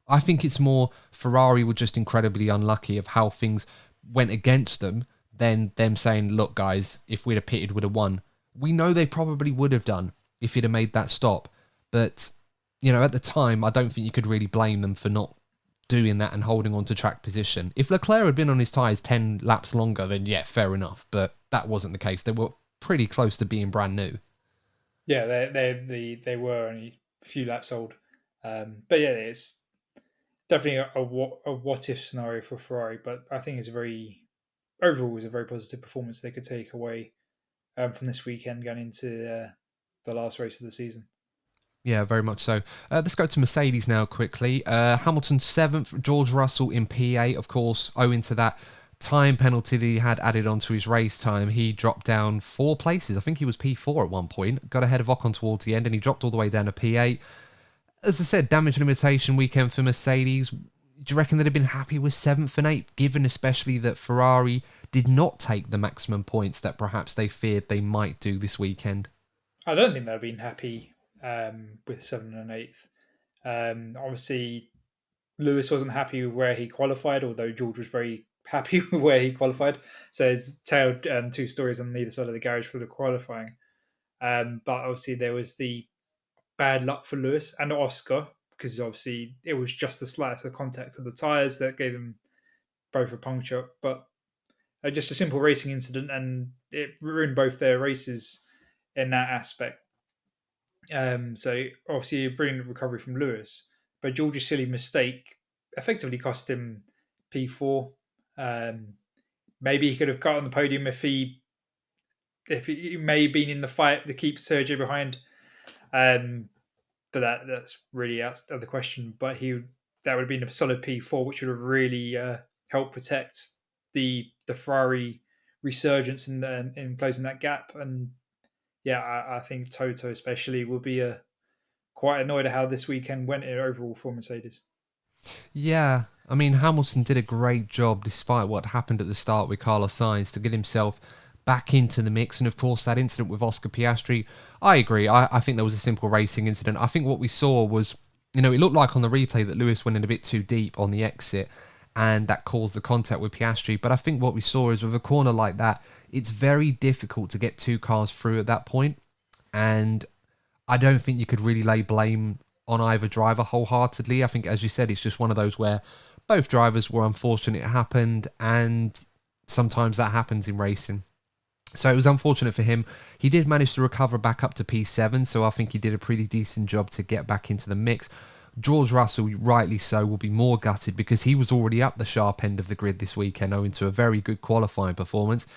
I think it's more Ferrari were just incredibly unlucky of how things went against them than them saying, look, guys, if we'd have pitted, we'd have won. We know they probably would have done if he'd have made that stop, but at the time, I don't think you could really blame them for not doing that and holding on to track position. If Leclerc had been on his tyres 10 laps longer, then yeah, fair enough. But that wasn't the case. They were pretty close to being brand new. Yeah, they were only a few laps old, but yeah, it's definitely a what if scenario for Ferrari. But I think it's a very overall was a very positive performance they could take away from this weekend going into the last race of the season. Yeah, very much so. Let's go to Mercedes now quickly. Hamilton 7th, George Russell in P8, of course, owing to that time penalty that he had added onto his race time. He dropped down 4 places. I think he was P4 at one point. Got ahead of Ocon towards the end, and he dropped all the way down to P8. As I said, damage limitation weekend for Mercedes. Do you reckon they'd have been happy with 7th and 8th, given especially that Ferrari did not take the maximum points that perhaps they feared they might do this weekend? I don't think they've been happy with 7th and 8th. Obviously, Lewis wasn't happy with where he qualified, although George was very happy with where he qualified. So it's told two stories on either side of the garage for the qualifying. But obviously, there was the bad luck for Lewis and Oscar because obviously it was just the slightest of contact to the tyres that gave them both a puncture. But just a simple racing incident, and it ruined both their races in that aspect. So obviously a brilliant recovery from Lewis, but George's silly mistake effectively cost him P4. Um, Maybe he could have got on the podium if he may have been in the fight to keep Sergio behind. Um, but that's really out of the question. But that would have been a solid P4, which would have really helped protect the Ferrari resurgence in closing that gap. And yeah, I think Toto especially will be quite annoyed at how this weekend went overall for Mercedes. Yeah, I mean, Hamilton did a great job despite what happened at the start with Carlos Sainz to get himself back into the mix. And of course, that incident with Oscar Piastri, I agree. I think there was a simple racing incident. I think what we saw was, it looked like on the replay that Lewis went in a bit too deep on the exit and that caused the contact with Piastri. But I think what we saw is with a corner like that, it's very difficult to get 2 cars through at that point. And I don't think you could really lay blame on either driver wholeheartedly. I think, as you said, it's just one of those where both drivers were unfortunate it happened, and sometimes that happens in racing. So it was unfortunate for him. He did manage to recover back up to P7, so I think he did a pretty decent job to get back into the mix. George Russell, rightly so, will be more gutted because he was already up the sharp end of the grid this weekend owing to a very good qualifying performance.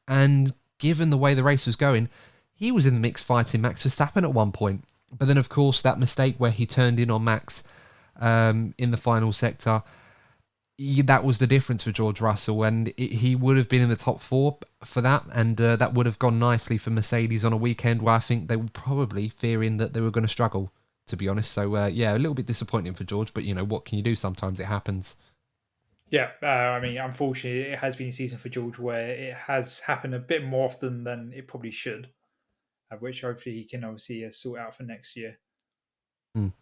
And given the way the race was going, he was in the mix fighting Max Verstappen at one point. But then, of course, that mistake where he turned in on Max in the final sector, that was the difference for George Russell. And he would have been in the top 4 for that. And that would have gone nicely for Mercedes on a weekend where I think they were probably fearing that they were going to struggle, to be honest. So, yeah, a little bit disappointing for George. But, what can you do? Sometimes it happens. Yeah, I mean, unfortunately, it has been a season for George where it has happened a bit more often than it probably should, which hopefully he can obviously sort out for next year.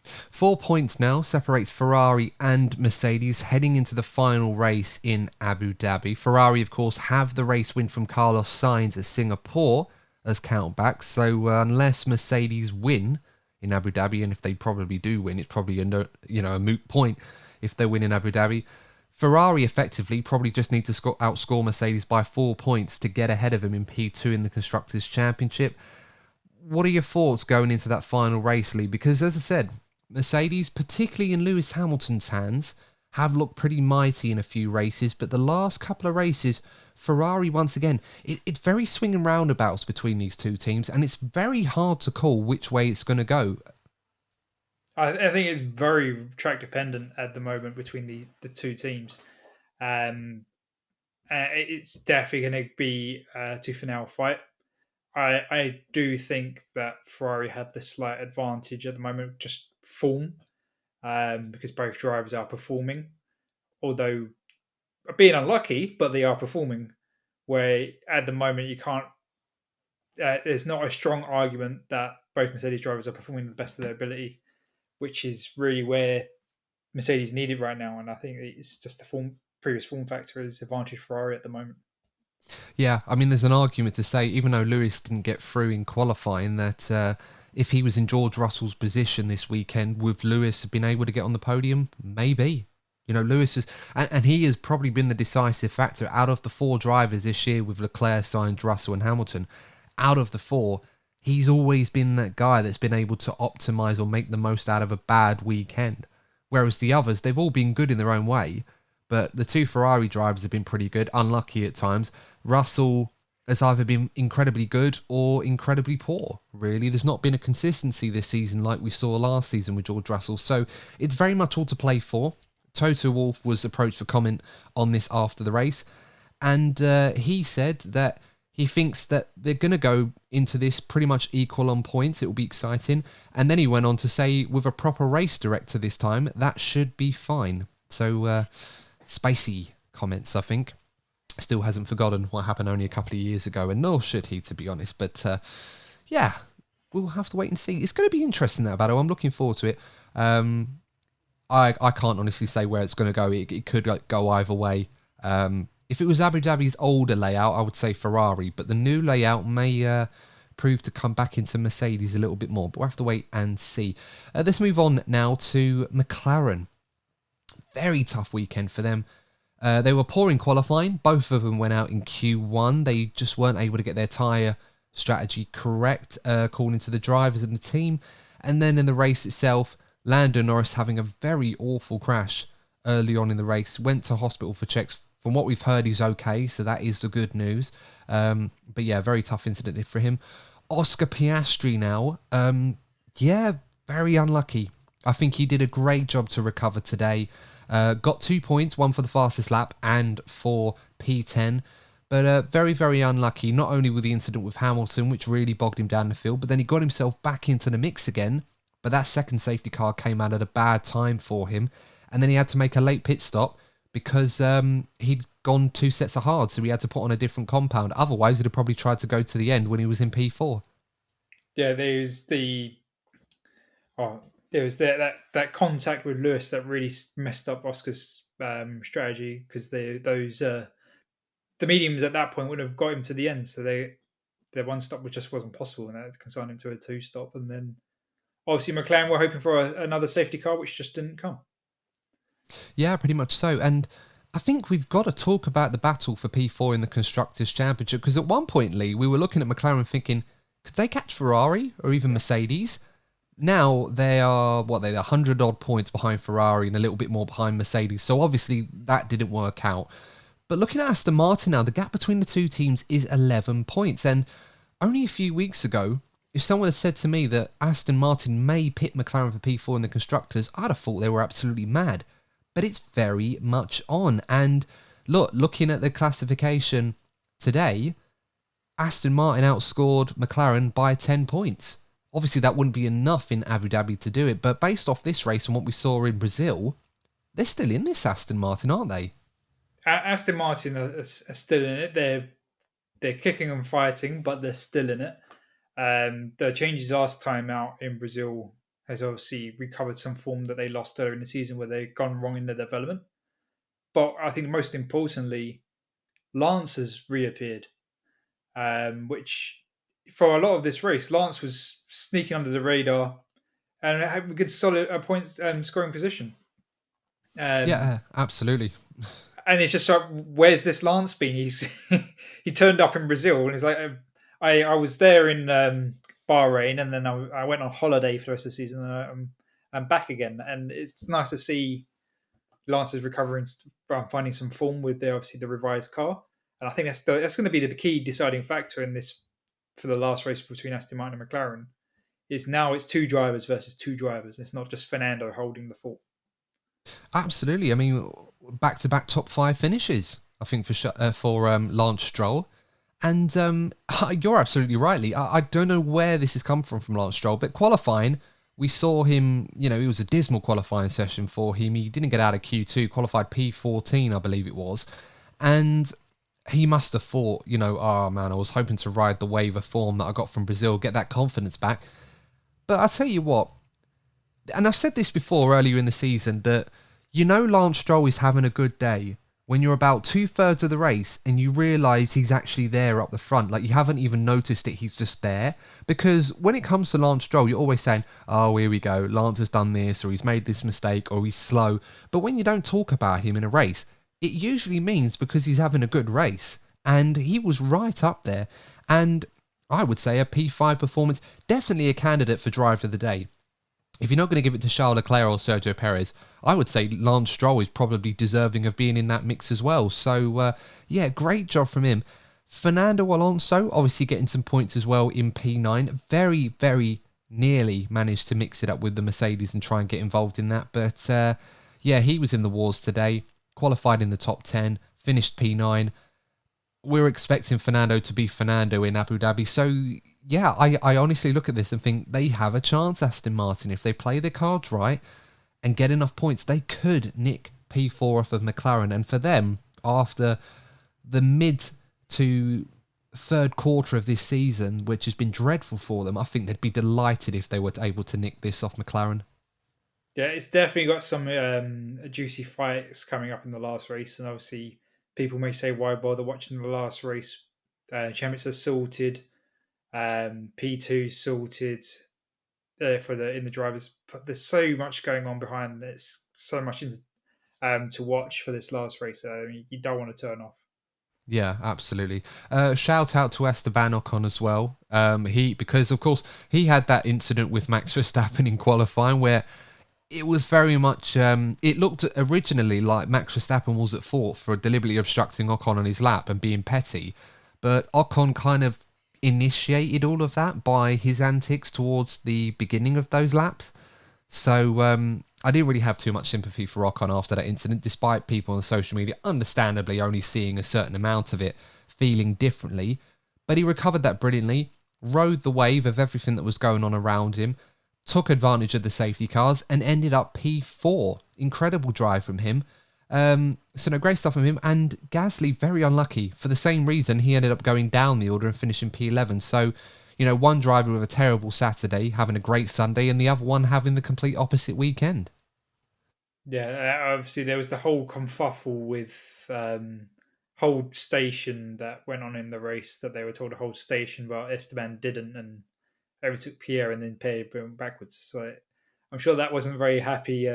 4 points now separates Ferrari and Mercedes heading into the final race in Abu Dhabi. Ferrari, of course, have the race win from Carlos Sainz at Singapore as countback. So unless Mercedes win in Abu Dhabi, and if they probably do win, it's probably a moot point if they win in Abu Dhabi. Ferrari effectively probably just need to outscore Mercedes by 4 points to get ahead of them in P2 in the Constructors' Championship. What are your thoughts going into that final race, Lee? Because as I said, Mercedes, particularly in Lewis Hamilton's hands, have looked pretty mighty in a few races, but the last couple of races, Ferrari once again, it's very swing and roundabouts between these two teams, and it's very hard to call which way it's going to go. I think it's very track dependent at the moment between the two teams. It's definitely going to be a tooth and nail fight. I do think that Ferrari had the slight advantage at the moment, just form, because both drivers are performing. Although being unlucky, but they are performing. Where at the moment you can't. There's not a strong argument that both Mercedes drivers are performing to the best of their ability, which is really where Mercedes needed right now. And I think it's just the previous form factor is advantage Ferrari at the moment. Yeah, I mean, there's an argument to say, even though Lewis didn't get through in qualifying, that if he was in George Russell's position this weekend, would Lewis have been able to get on the podium? Maybe. Lewis is, and he has probably been the decisive factor out of the 4 drivers this year with Leclerc, Sainz, Russell and Hamilton. Out of the 4, he's always been that guy that's been able to optimise or make the most out of a bad weekend. Whereas the others, they've all been good in their own way, but the 2 Ferrari drivers have been pretty good, unlucky at times. Russell has either been incredibly good or incredibly poor, really. There's not been a consistency this season like we saw last season with George Russell, so it's very much all to play for. Toto Wolff was approached for comment on this after the race, and he said that he thinks that they're going to go into this pretty much equal on points. It will be exciting. And then he went on to say, with a proper race director this time, that should be fine. So, spicy comments, I think. Still hasn't forgotten what happened only a couple of years ago, and nor should he, to be honest. But, yeah, we'll have to wait and see. It's going to be interesting, that battle. I'm looking forward to it. I can't honestly say where it's going to go. It could go either way. If it was Abu Dhabi's older layout, I would say Ferrari, but the new layout may prove to come back into Mercedes a little bit more, but we'll have to wait and see. Let's move on now to McLaren. Very tough weekend for them. They were poor in qualifying. Both of them went out in Q1. They just weren't able to get their tyre strategy correct, according to the drivers and the team. And then in the race itself, Lando Norris having a very awful crash early on in the race, went to hospital for checks. From what we've heard, he's okay, so that is the good news. But yeah, very tough incident for him. Oscar Piastri now, very unlucky. I think he did a great job to recover today. Got 2 points, one for the fastest lap and for P10. But very, very unlucky, not only with the incident with Hamilton, which really bogged him down the field, but then he got himself back into the mix again. But that second safety car came out at a bad time for him. And then he had to make a late pit stop because he'd gone 2 sets of hard, so he had to put on a different compound. Otherwise, he'd have probably tried to go to the end when he was in P4. Yeah, there's that contact with Lewis that really messed up Oscar's strategy, because the mediums at that point would have got him to the end, so their one stop just wasn't possible, and that consigned him to a 2 stop. And then obviously McLaren were hoping for another safety car, which just didn't come. Yeah, pretty much so. And I think we've got to talk about the battle for P4 in the Constructors' Championship, because at one point, Lee, we were looking at McLaren thinking, could they catch Ferrari or even Mercedes? Now they are, they're 100 odd points behind Ferrari and a little bit more behind Mercedes. So obviously that didn't work out. But looking at Aston Martin now, the gap between the two teams is 11 points. And only a few weeks ago, if someone had said to me that Aston Martin may pit McLaren for P4 in the Constructors, I'd have thought they were absolutely mad. But it's very much on. And looking at the classification today, Aston Martin outscored McLaren by 10 points. Obviously, that wouldn't be enough in Abu Dhabi to do it, but based off this race and what we saw in Brazil, they're still in this, Aston Martin, aren't they? Aston Martin are still in it. They're kicking and fighting, but they're still in it. The changes last time out in Brazil has obviously recovered some form that they lost earlier in the season, where they've gone wrong in their development. But I think most importantly, Lance has reappeared, which for a lot of this race, Lance was sneaking under the radar and had a good solid points scoring position. Yeah, absolutely. And it's just like, where's this Lance been? He turned up in Brazil, and he's like, I was there in Bahrain, and then I went on holiday for the rest of the season, and I'm back again. And it's nice to see Lance is recovering, finding some form with obviously the revised car. And I think that's going to be the key deciding factor in this for the last race between Aston Martin and McLaren. Is now it's 2 drivers versus 2 drivers. It's not just Fernando holding the fort. Absolutely. I mean, back-to-back top 5 finishes, I think, for Lance Stroll. And you're absolutely right, Lee. I don't know where this has come from Lance Stroll, but qualifying, we saw him, it was a dismal qualifying session for him. He didn't get out of Q2, qualified P14, I believe it was. And he must have thought, oh man, I was hoping to ride the wave of form that I got from Brazil, get that confidence back. But I'll tell you what, and I've said this before earlier in the season, that Lance Stroll is having a good day when you're about 2/3 of the race and you realise he's actually there up the front. Like, you haven't even noticed it, he's just there. Because when it comes to Lance Stroll, you're always saying, oh, here we go, Lance has done this, or he's made this mistake, or he's slow. But when you don't talk about him in a race, it usually means because he's having a good race. And he was right up there. And I would say a P5 performance, definitely a candidate for driver of the day. If you're not going to give it to Charles Leclerc or Sergio Perez, I would say Lance Stroll is probably deserving of being in that mix as well. So, yeah, great job from him. Fernando Alonso, obviously getting some points as well in P9. Very, very nearly managed to mix it up with the Mercedes and try and get involved in that. But, yeah, he was in the wars today. Qualified in the top 10, finished P9. We're expecting Fernando to be Fernando in Abu Dhabi. So, yeah, I honestly look at this and think they have a chance, Aston Martin. If they play their cards right and get enough points, they could nick P4 off of McLaren. And for them, after the mid to third quarter of this season, which has been dreadful for them, I think they'd be delighted if they were able to nick this off McLaren. Yeah, it's definitely got some juicy fights coming up in the last race. And obviously, people may say, why bother watching the last race? Champions are sorted. P2 sorted in the drivers, but there's so much going on behind. It's so much to watch for this last race. I mean, you don't want to turn off. Yeah, absolutely. Shout out to Esteban Ocon as well. Because of course he had that incident with Max Verstappen in qualifying where it was very much. It looked originally like Max Verstappen was at fault for deliberately obstructing Ocon on his lap and being petty, but Ocon kind of initiated all of that by his antics towards the beginning of those laps. So I didn't really have too much sympathy for Ocon after that incident, despite people on social media understandably only seeing a certain amount of it, feeling differently. But he recovered that brilliantly, rode the wave of everything that was going on around him, took advantage of the safety cars and ended up P4. Incredible drive from him. So no, great stuff from him. And Gasly, very unlucky. For the same reason, he ended up going down the order and finishing P11. So, you know, one driver with a terrible Saturday, having a great Sunday, and the other one having the complete opposite weekend. Yeah, obviously there was the whole kerfuffle with hold station that went on in the race, that they were told to hold station, but Esteban didn't, and overtook Pierre and then Pierre went backwards. So I'm sure that wasn't very happy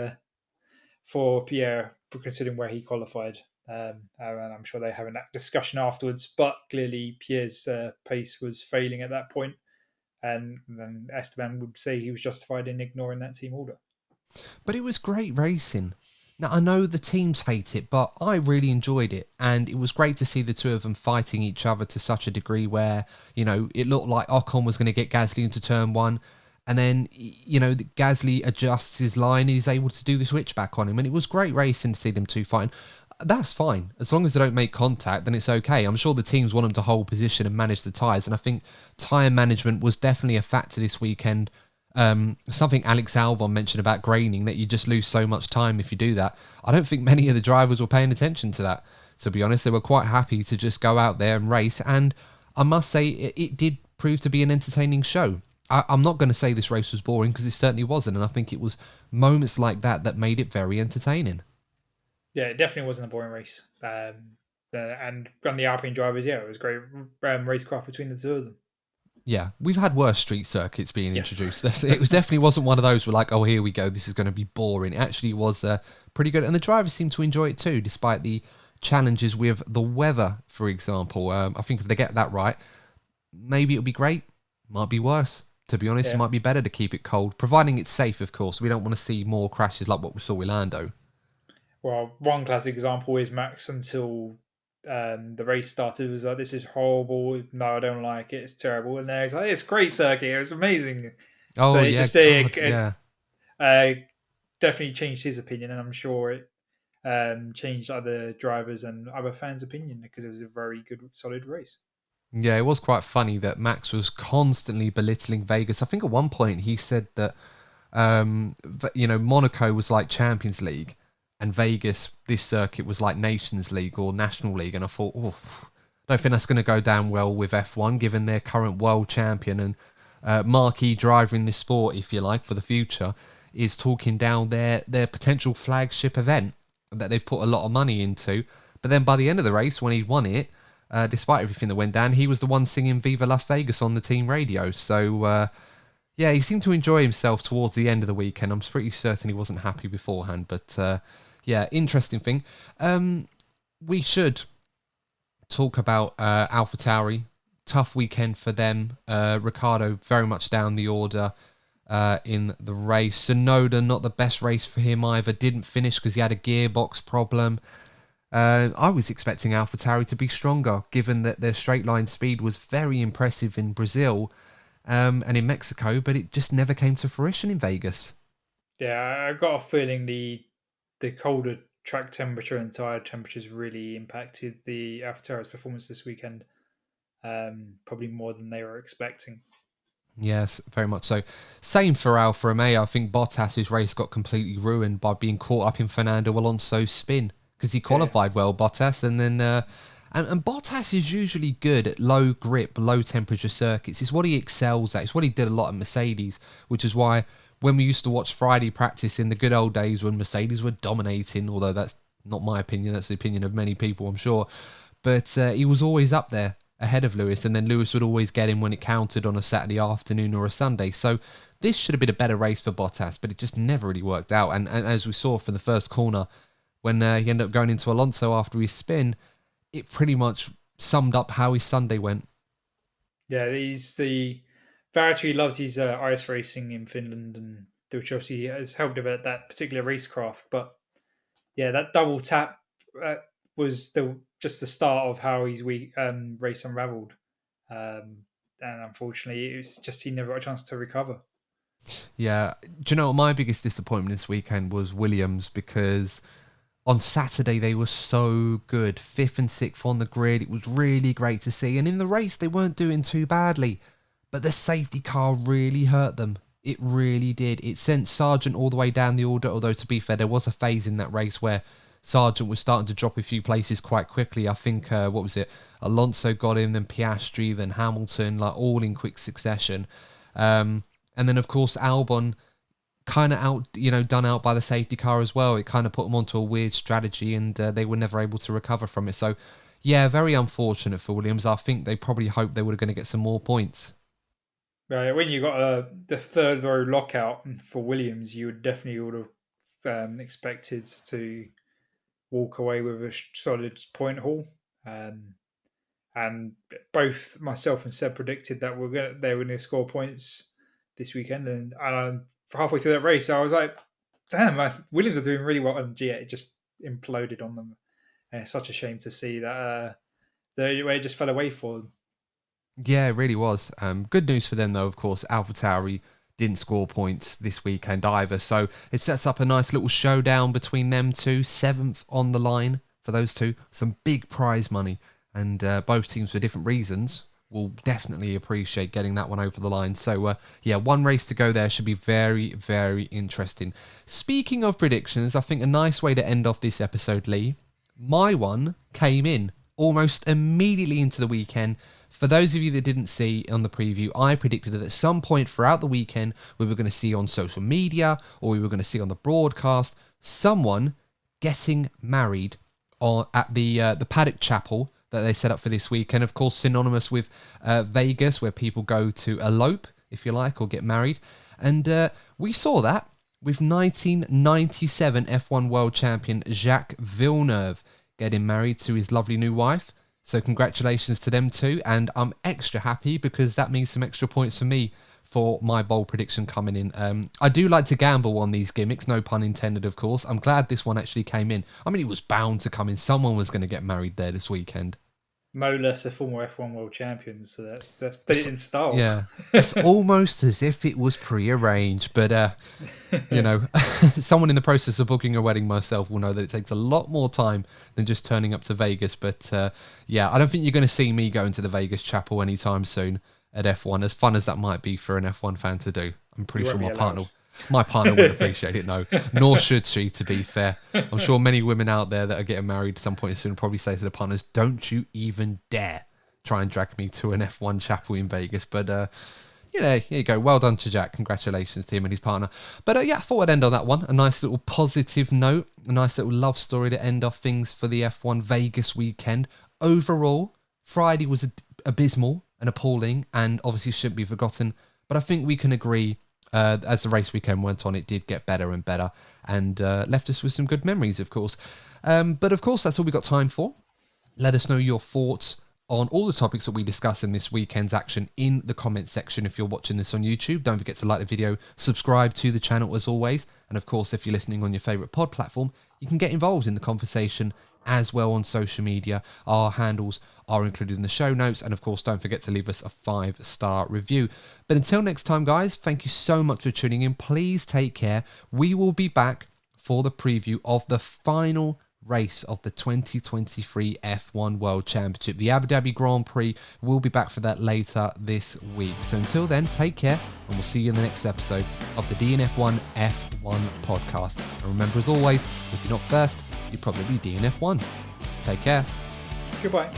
for Pierre, considering where he qualified. And I'm sure they're having that discussion afterwards. But clearly, Pierre's pace was failing at that point, and then Esteban would say he was justified in ignoring that team order. But it was great racing. Now, I know the teams hate it, but I really enjoyed it. And it was great to see the two of them fighting each other to such a degree where, you know, it looked like Ocon was going to get Gasly into turn one. And then, you know, Gasly adjusts his line. He's able to do the switchback on him. And it was great racing to see them two fighting. That's fine. As long as they don't make contact, then it's okay. I'm sure the teams want them to hold position and manage the tyres. And I think tyre management was definitely a factor this weekend. Something Alex Albon mentioned about graining, that you just lose so much time if you do that. I don't think many of the drivers were paying attention to that. To be honest, they were quite happy to just go out there and race. And I must say, it did prove to be an entertaining show. I'm not going to say this race was boring, because it certainly wasn't. And I think it was moments like that that made it very entertaining. Yeah, it definitely wasn't a boring race. And from the Alpine drivers, yeah, it was a great racecraft between the two of them. Yeah, we've had worse street circuits being introduced. It definitely wasn't one of those where like, oh, here we go, this is going to be boring. It actually was pretty good. And the drivers seemed to enjoy it too, despite the challenges with the weather, for example. I think if they get that right, maybe it'll be great. Might be worse. To be honest, It might be better to keep it cold, providing it's safe, of course. We don't want to see more crashes like what we saw with Lando. Well, one classic example is Max until the race started was like, this is horrible. No, I don't like it. It's terrible. And then he's like, it's great circuit. It was amazing. Oh, so yeah. Definitely changed his opinion, and I'm sure it changed other drivers and other fans' opinion, because it was a very good, solid race. Yeah, it was quite funny that Max was constantly belittling Vegas. I think at one point he said that, you know, Monaco was like Champions League, and Vegas, this circuit, was like Nations League or National League. And I thought, I don't think that's going to go down well with F1, given their current world champion and marquee driver in this sport, if you like, for the future, is talking down their potential flagship event that they've put a lot of money into. But then by the end of the race, when he won it, despite everything that went down, he was the one singing Viva Las Vegas on the team radio. So, yeah, he seemed to enjoy himself towards the end of the weekend. I'm pretty certain he wasn't happy beforehand. But, yeah, interesting thing. We should talk about AlphaTauri. Tough weekend for them. Ricciardo very much down the order in the race. Tsunoda, not the best race for him either. Didn't finish because he had a gearbox problem. I was expecting AlphaTauri to be stronger, given that their straight line speed was very impressive in Brazil and in Mexico, but it just never came to fruition in Vegas. Yeah, I got a feeling the colder track temperature and tyre temperatures really impacted the AlphaTauri's performance this weekend, probably more than they were expecting. Yes, very much so. Same for Alfa Romeo. I think Bottas's race got completely ruined by being caught up in Fernando Alonso's spin, because he qualified well, Bottas, and then and Bottas is usually good at low grip, low temperature circuits. It's what he excels at. It's what he did a lot at Mercedes, which is why when we used to watch Friday practice in the good old days when Mercedes were dominating, although that's not my opinion, that's the opinion of many people, I'm sure, but he was always up there ahead of Lewis, and then Lewis would always get him when it counted on a Saturday afternoon or a Sunday. So this should have been a better race for Bottas, but it just never really worked out. And as we saw for the first corner, when he ended up going into Alonso after his spin, it pretty much summed up how his Sunday went. Yeah, Valtteri loves his ice racing in Finland, and which obviously has helped develop that particular racecraft. But yeah, that double tap was just the start of how his race unravelled. And unfortunately, it was just he never got a chance to recover. Yeah. Do you know what my biggest disappointment this weekend was? Williams, because on Saturday they were so good. 5th and 6th on the grid. It was really great to see. And in the race, they weren't doing too badly. But the safety car really hurt them. It really did. It sent Sargent all the way down the order, although to be fair, there was a phase in that race where Sargent was starting to drop a few places quite quickly. I think, what was it? Alonso got him, then Piastri, then Hamilton, like all in quick succession. And then, of course, Albon kind of done out by the safety car as well. It kind of put them onto a weird strategy, and they were never able to recover from it. So, yeah, very unfortunate for Williams. I think they probably hoped they were going to get some more points. Right, when you got the third row lockout for Williams, you would have expected to walk away with a solid point haul. And both myself and Seb predicted that they were going to score points this weekend. And halfway through that race, I was like, damn, Williams are doing really well. And yeah, it just imploded on them. And it's such a shame to see that it just fell away for them. Yeah, it really was. Good news for them, though, of course. AlphaTauri didn't score points this weekend either. So it sets up a nice little showdown between them two. 7th on the line for those two. Some big prize money. And both teams, for different reasons, will definitely appreciate getting that one over the line. So, yeah, one race to go there should be very, very interesting. Speaking of predictions, I think a nice way to end off this episode, Lee, my one came in almost immediately into the weekend. For those of you that didn't see on the preview, I predicted that at some point throughout the weekend, we were going to see on social media or we were going to see on the broadcast someone getting married at the Paddock Chapel that they set up for this week. And of course, synonymous with Vegas, where people go to elope, if you like, or get married. And we saw that with 1997 F1 World Champion Jacques Villeneuve getting married to his lovely new wife. So congratulations to them too. And I'm extra happy because that means some extra points for me for my bold prediction coming in. I do like to gamble on these gimmicks, no pun intended, of course. I'm glad this one actually came in. I mean, it was bound to come in. Someone was going to get married there this weekend. No less a former F1 world champion, so that's put it in style. Yeah, it's almost as if it was pre-arranged, but someone in the process of booking a wedding myself will know that it takes a lot more time than just turning up to Vegas. But yeah, I don't think you're going to see me going to the Vegas Chapel anytime soon at F1, as fun as that might be for an F1 fan to do. I'm pretty sure my partner would appreciate it, no. Nor should she, to be fair. I'm sure many women out there that are getting married at some point soon probably say to their partners, don't you even dare try and drag me to an F1 chapel in Vegas. But Here you go. Well done to Jack. Congratulations to him and his partner. But yeah, I thought I'd end on that one. A nice little positive note. A nice little love story to end off things for the F1 Vegas weekend. Overall, Friday was abysmal and appalling and obviously shouldn't be forgotten. But I think we can agree as the race weekend went on, it did get better and better and left us with some good memories, of course. But of course, that's all we got time for. Let us know your thoughts on all the topics that we discuss in this weekend's action in the comments section. If you're watching this on YouTube, don't forget to like the video, subscribe to the channel as always. And of course, if you're listening on your favourite pod platform, you can get involved in the conversation as well on social media. Our handles are included in the show notes. And of course, don't forget to leave us a 5-star review. But until next time, guys, thank you so much for tuning in. Please take care. We will be back for the preview of the final race of the 2023 F1 World Championship. The Abu Dhabi Grand Prix. We'll be back for that later this week. So until then, take care, and we'll see you in the next episode of the DNF1 F1 podcast. And remember, as always, if you're not first, you're probably DNF1. Take care. Goodbye.